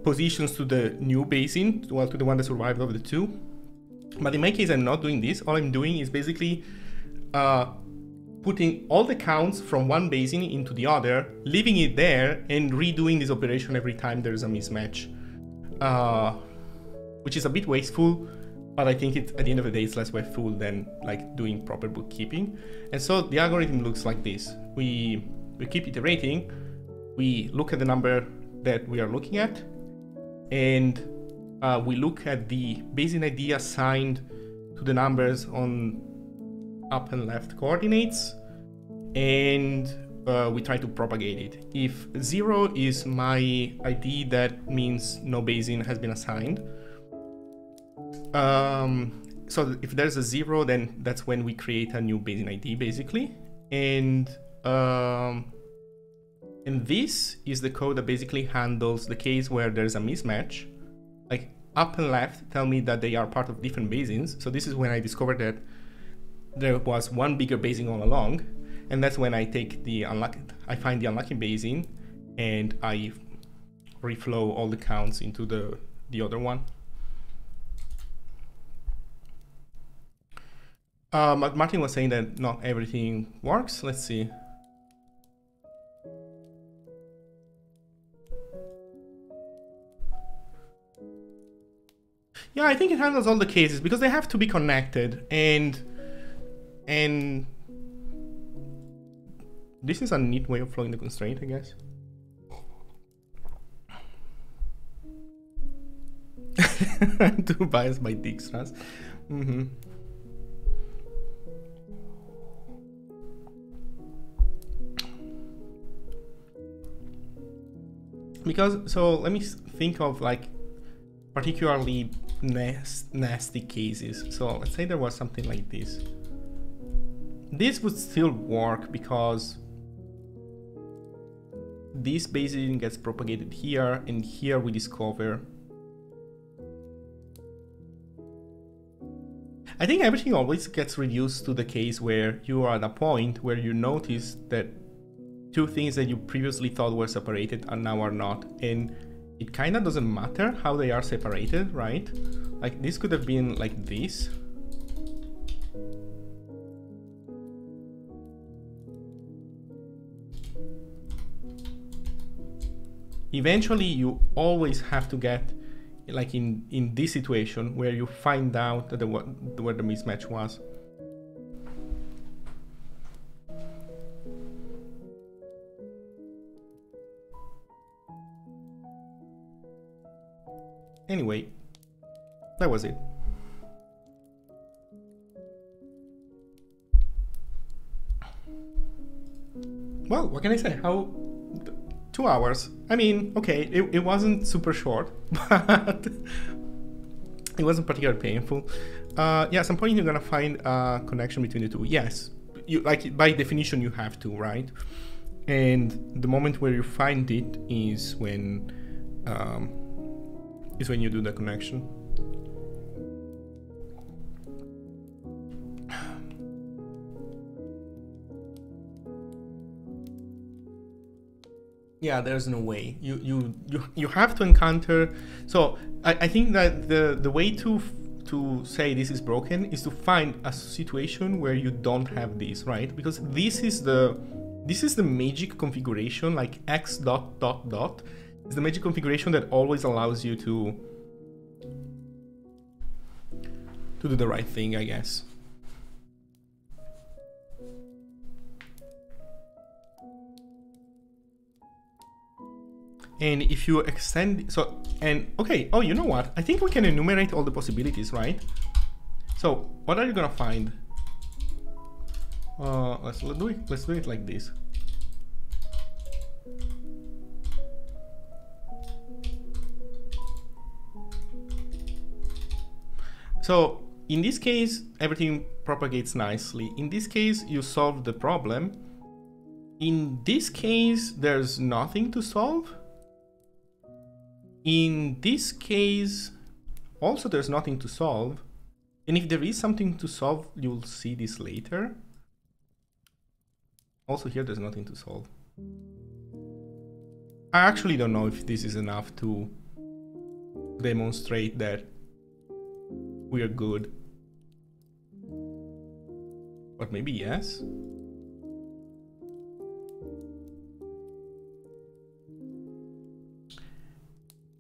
positions to the new basin, well, to the one that survived of the two. But in my case, I'm not doing this. All I'm doing is basically putting all the counts from one basin into the other, leaving it there, and redoing this operation every time there's a mismatch, which is a bit wasteful, but I think at the end of the day, it's less wasteful than like doing proper bookkeeping. And so the algorithm looks like this. We keep iterating, we look at the number that we are looking at, and we look at the basin ID assigned to the numbers on up and left coordinates, and we try to propagate it. If 0 is my ID, that means no basin has been assigned. So if there's a 0, then that's when we create a new basin ID, basically. And this is the code that basically handles the case where there's a mismatch. Like up and left tell me that they are part of different basins. So this is when I discovered that there was one bigger basin all along, and that's when I take the I find the unlucky basin and I reflow all the counts into the other one. Martin was saying that not everything works. Let's see. Yeah, I think it handles all the cases because they have to be connected, and this is a neat way of flowing the constraint, I guess. I'm too biased by Dijkstra's. Because, so let me think of like particularly nasty cases. So let's say there was something like this. this would still work because this Bayesian gets propagated here, and here we discover. I think everything always gets reduced to the case where you are at a point where you notice that two things that you previously thought were separated and now are not, and it kind of doesn't matter how they are separated, right? Like this could have been like this. Eventually you always have to get, like in this situation where you find out that where the mismatch was. Anyway, that was it. Well, what can I say? 2 hours. I mean, okay, it wasn't super short, but it wasn't particularly painful. Yeah, at some point you're gonna find a connection between the two. Yes, you like by definition you have to, right? And the moment where you find it is when you do the connection. Yeah, there's no way. You have to encounter. So I think that the way to say this is broken is to find a situation where you don't have this, right? Because this is the magic configuration, like x dot dot dot. It's the magic configuration that always allows you to do the right thing, I guess. And if you extend, so, and okay, oh, you know what? I think we can enumerate all the possibilities, right? So what are you gonna find? Let's do it like this. So in this case, everything propagates nicely. In this case, you solve the problem. In this case, there's nothing to solve. In this case, also there's nothing to solve. And if there is something to solve, you'll see this later. Also here, there's nothing to solve. I actually don't know if this is enough to demonstrate that we are good. But maybe yes.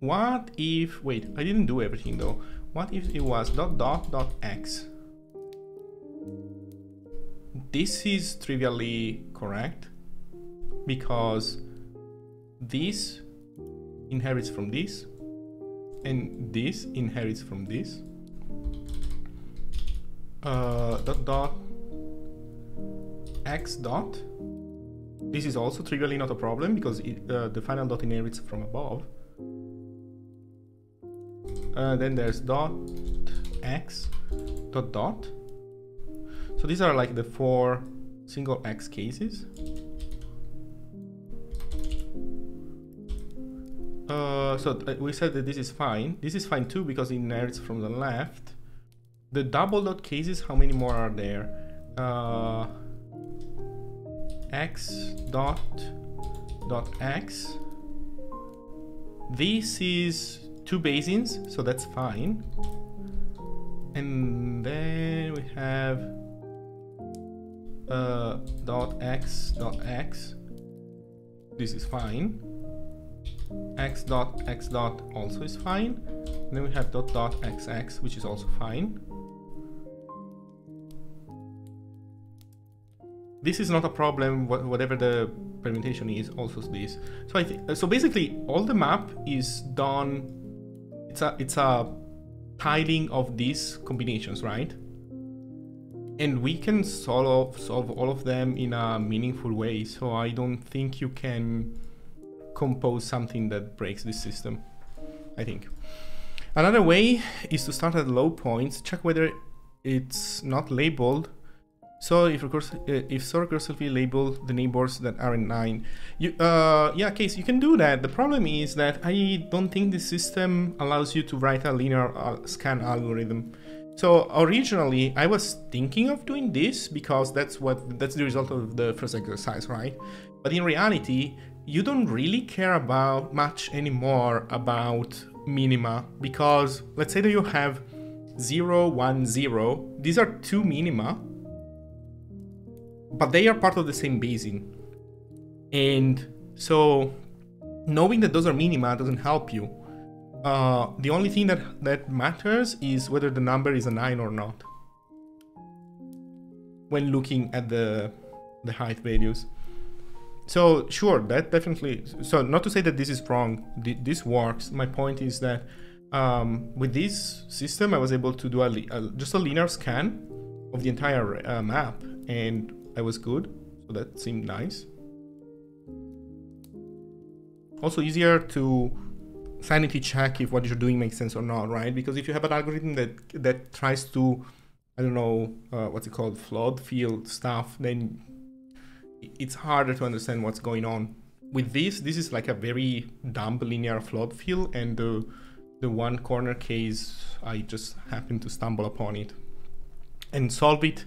What if, wait, I didn't do everything though. What if it was dot dot dot x? This is trivially correct because this inherits from this and this inherits from this. Dot dot x dot. This is also trivially not a problem because the final dot inherits from above. Then there's dot x dot dot. So these are like the 4 single x cases. So we said that this is fine. This is fine too because it inherits from the left. The double dot cases, how many more are there? X dot dot x. This is 2 Bayesians, so that's fine. And then we have dot x dot x. This is fine. X dot also is fine. And then we have dot dot xx, which is also fine. This is not a problem, whatever the permutation is, also this. So I think so. Basically, all the map is done. It's a tiling of these combinations, right? And we can solve all of them in a meaningful way. So I don't think you can compose something that breaks this system, I think. Another way is to start at low points, check whether it's not labeled, So if so recursively label the neighbors that aren't 9, yeah, Case, you can do that. The problem is that I don't think the system allows you to write a linear scan algorithm. So originally I was thinking of doing this because that's the result of the first exercise, right? But in reality, you don't really care about much anymore about minima, because let's say that you have 0, 1, 0. These are two minima, but they are part of the same basin. And so knowing that those are minima doesn't help you. The only thing that matters is whether the number is a 9 or not when looking at the height values. So sure, that definitely, so not to say that this is wrong, this works. My point is that with this system I was able to do just a linear scan of the entire map, and I was good, so that seemed nice. Also easier to sanity check if what you're doing makes sense or not, right? Because if you have an algorithm that tries to, I don't know, what's it called, flood field stuff, then it's harder to understand what's going on. With this is like a very dumb linear flood field, and the one corner case, I just happened to stumble upon it and solve it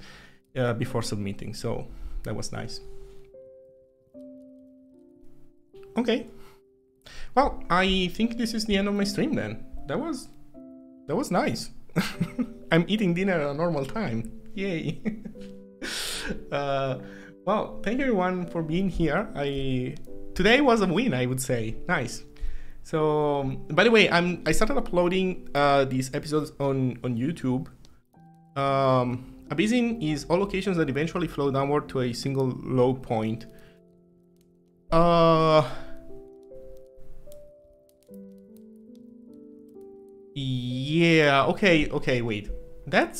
before submitting, so that was nice. Okay. Well, I think this is the end of my stream then. That was nice. I'm eating dinner at a normal time. Yay. Well, thank you everyone for being here. Today was a win, I would say. Nice. So, by the way, I started uploading these episodes on YouTube. A basin is all locations that eventually flow downward to a single low point. Yeah, okay, wait. That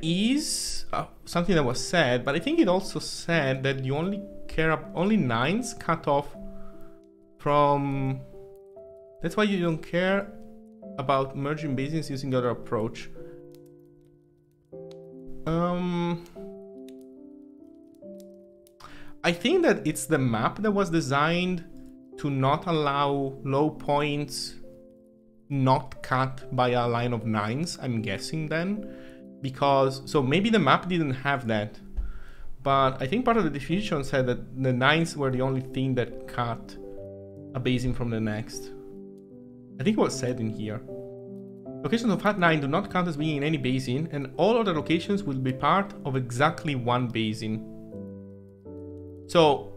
is something that was said, but I think it also said that you only only 9s cut off from. That's why you don't care about merging basins using the other approach. I think that it's the map that was designed to not allow low points not cut by a line of 9s, I'm guessing then, because so maybe the map didn't have that, but I think part of the definition said that the 9s were the only thing that cut a basin from the next. I think it was said in here. Locations of height 9 do not count as being in any basin, and all other locations will be part of exactly one basin. So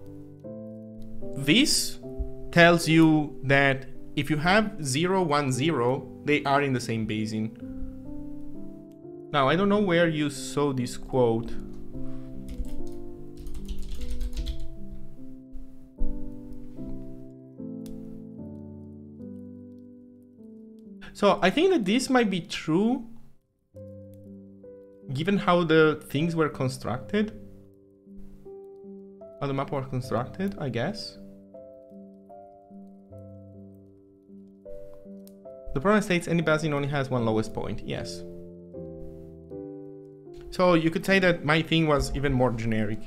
this tells you that if you have 0, 1, 0, they are in the same basin. Now, I don't know where you saw this quote. So I think that this might be true given how the things were constructed. How the map was constructed, I guess. The problem states any basin only has one lowest point. Yes. So you could say that my thing was even more generic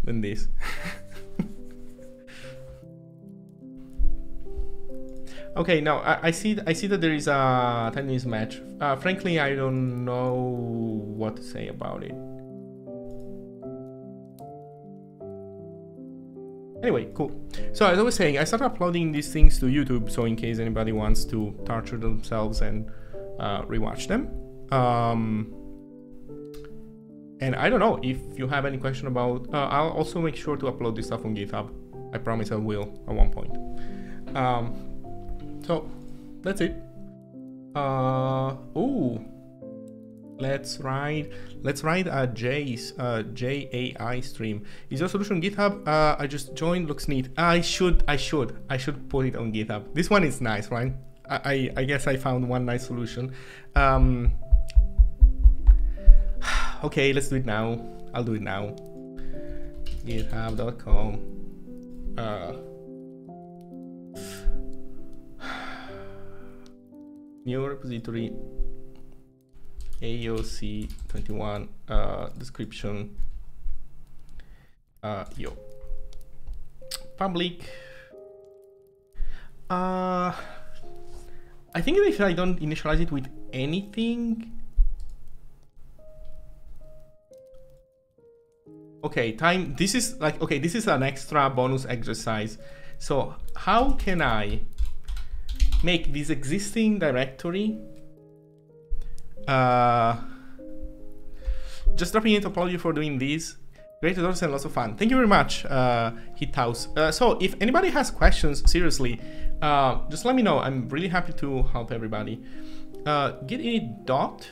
than this. Okay, now I see that there is a tiny mismatch. Frankly, I don't know what to say about it. Anyway, cool. So as I was saying, I started uploading these things to YouTube, so in case anybody wants to torture themselves and rewatch them. And I don't know if you have any question about. I'll also make sure to upload this stuff on GitHub. I promise I will at one point. So that's it. Ooh. Let's write a JAI stream. Is your solution GitHub? I just joined, looks neat. I should put it on GitHub. This one is nice, right? I guess I found one nice solution. Okay, let's do it now. I'll do it now. GitHub.com. New repository. AOC21 description yo public. I think if I don't initialize it with anything. Okay, time. This is like, okay, this is an extra bonus exercise. So how can I make this existing directory? Just dropping in, apology for doing this. Great tutorials and lots of fun. Thank you very much, Hithouse. So if anybody has questions, seriously, just let me know. I'm really happy to help everybody. Git init dot.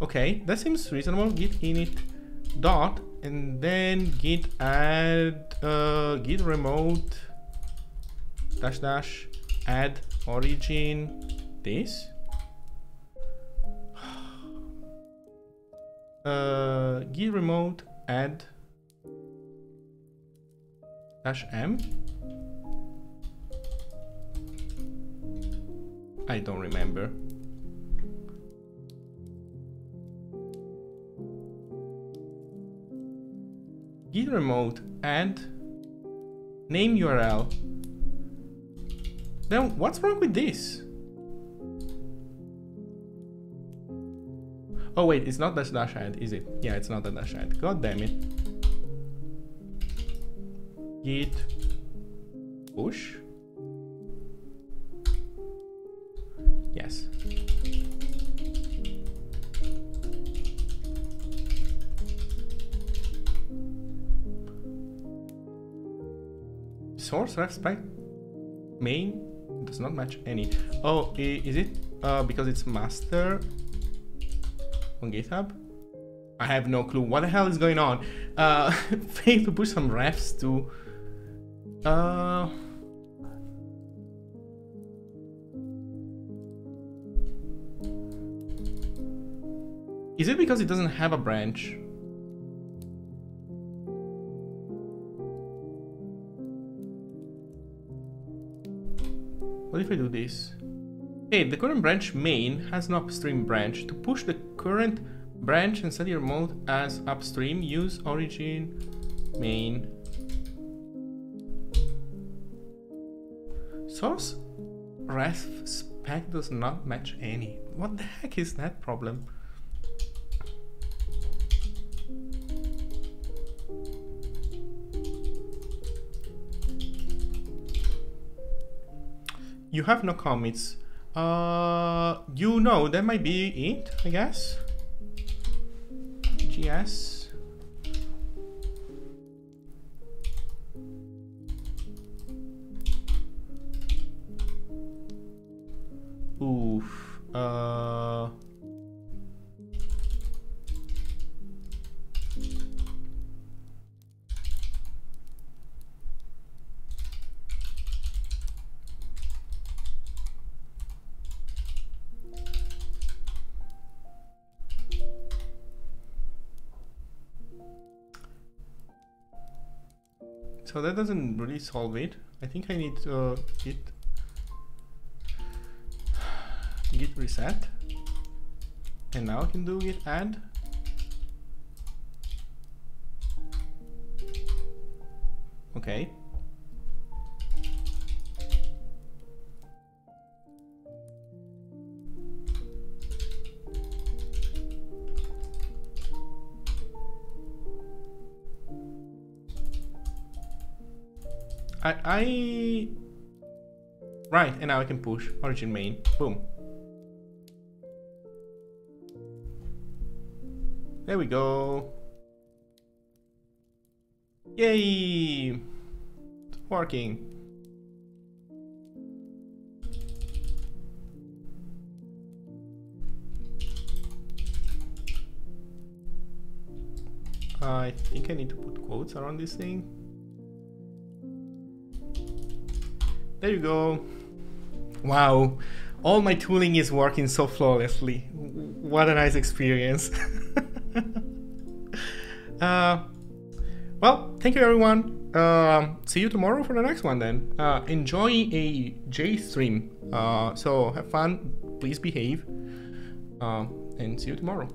Okay, that seems reasonable. Git init dot, and then git add git remote dash dash add origin this. Git remote add dash m. I don't remember. Git remote add name URL. Then what's wrong with this? Oh wait, it's not dash dash add, is it? Yeah, it's not a dash add. God damn it. Git push. Yes. Source respect main does not match any. Oh, is it because it's master on GitHub? I have no clue. What the hell is going on? Fail to push some refs to is it because it doesn't have a branch? What if I do this? Hey, the current branch main has an upstream branch. To push the current branch and set your mode as upstream, use origin main. Source ref spec does not match any. What the heck is that problem? You have no commits. You know, that might be it, I guess. GS. Oof. So that doesn't really solve it. I think I need git reset, and now I can do git add. Okay. Right, and now I can push origin main. Boom. There we go. Yay! It's working. I think I need to put quotes around this thing. There you go. Wow, all my tooling is working so flawlessly. What a nice experience. Well, thank you everyone. See you tomorrow for the next one then. Enjoy a J stream. So have fun, please behave. And see you tomorrow.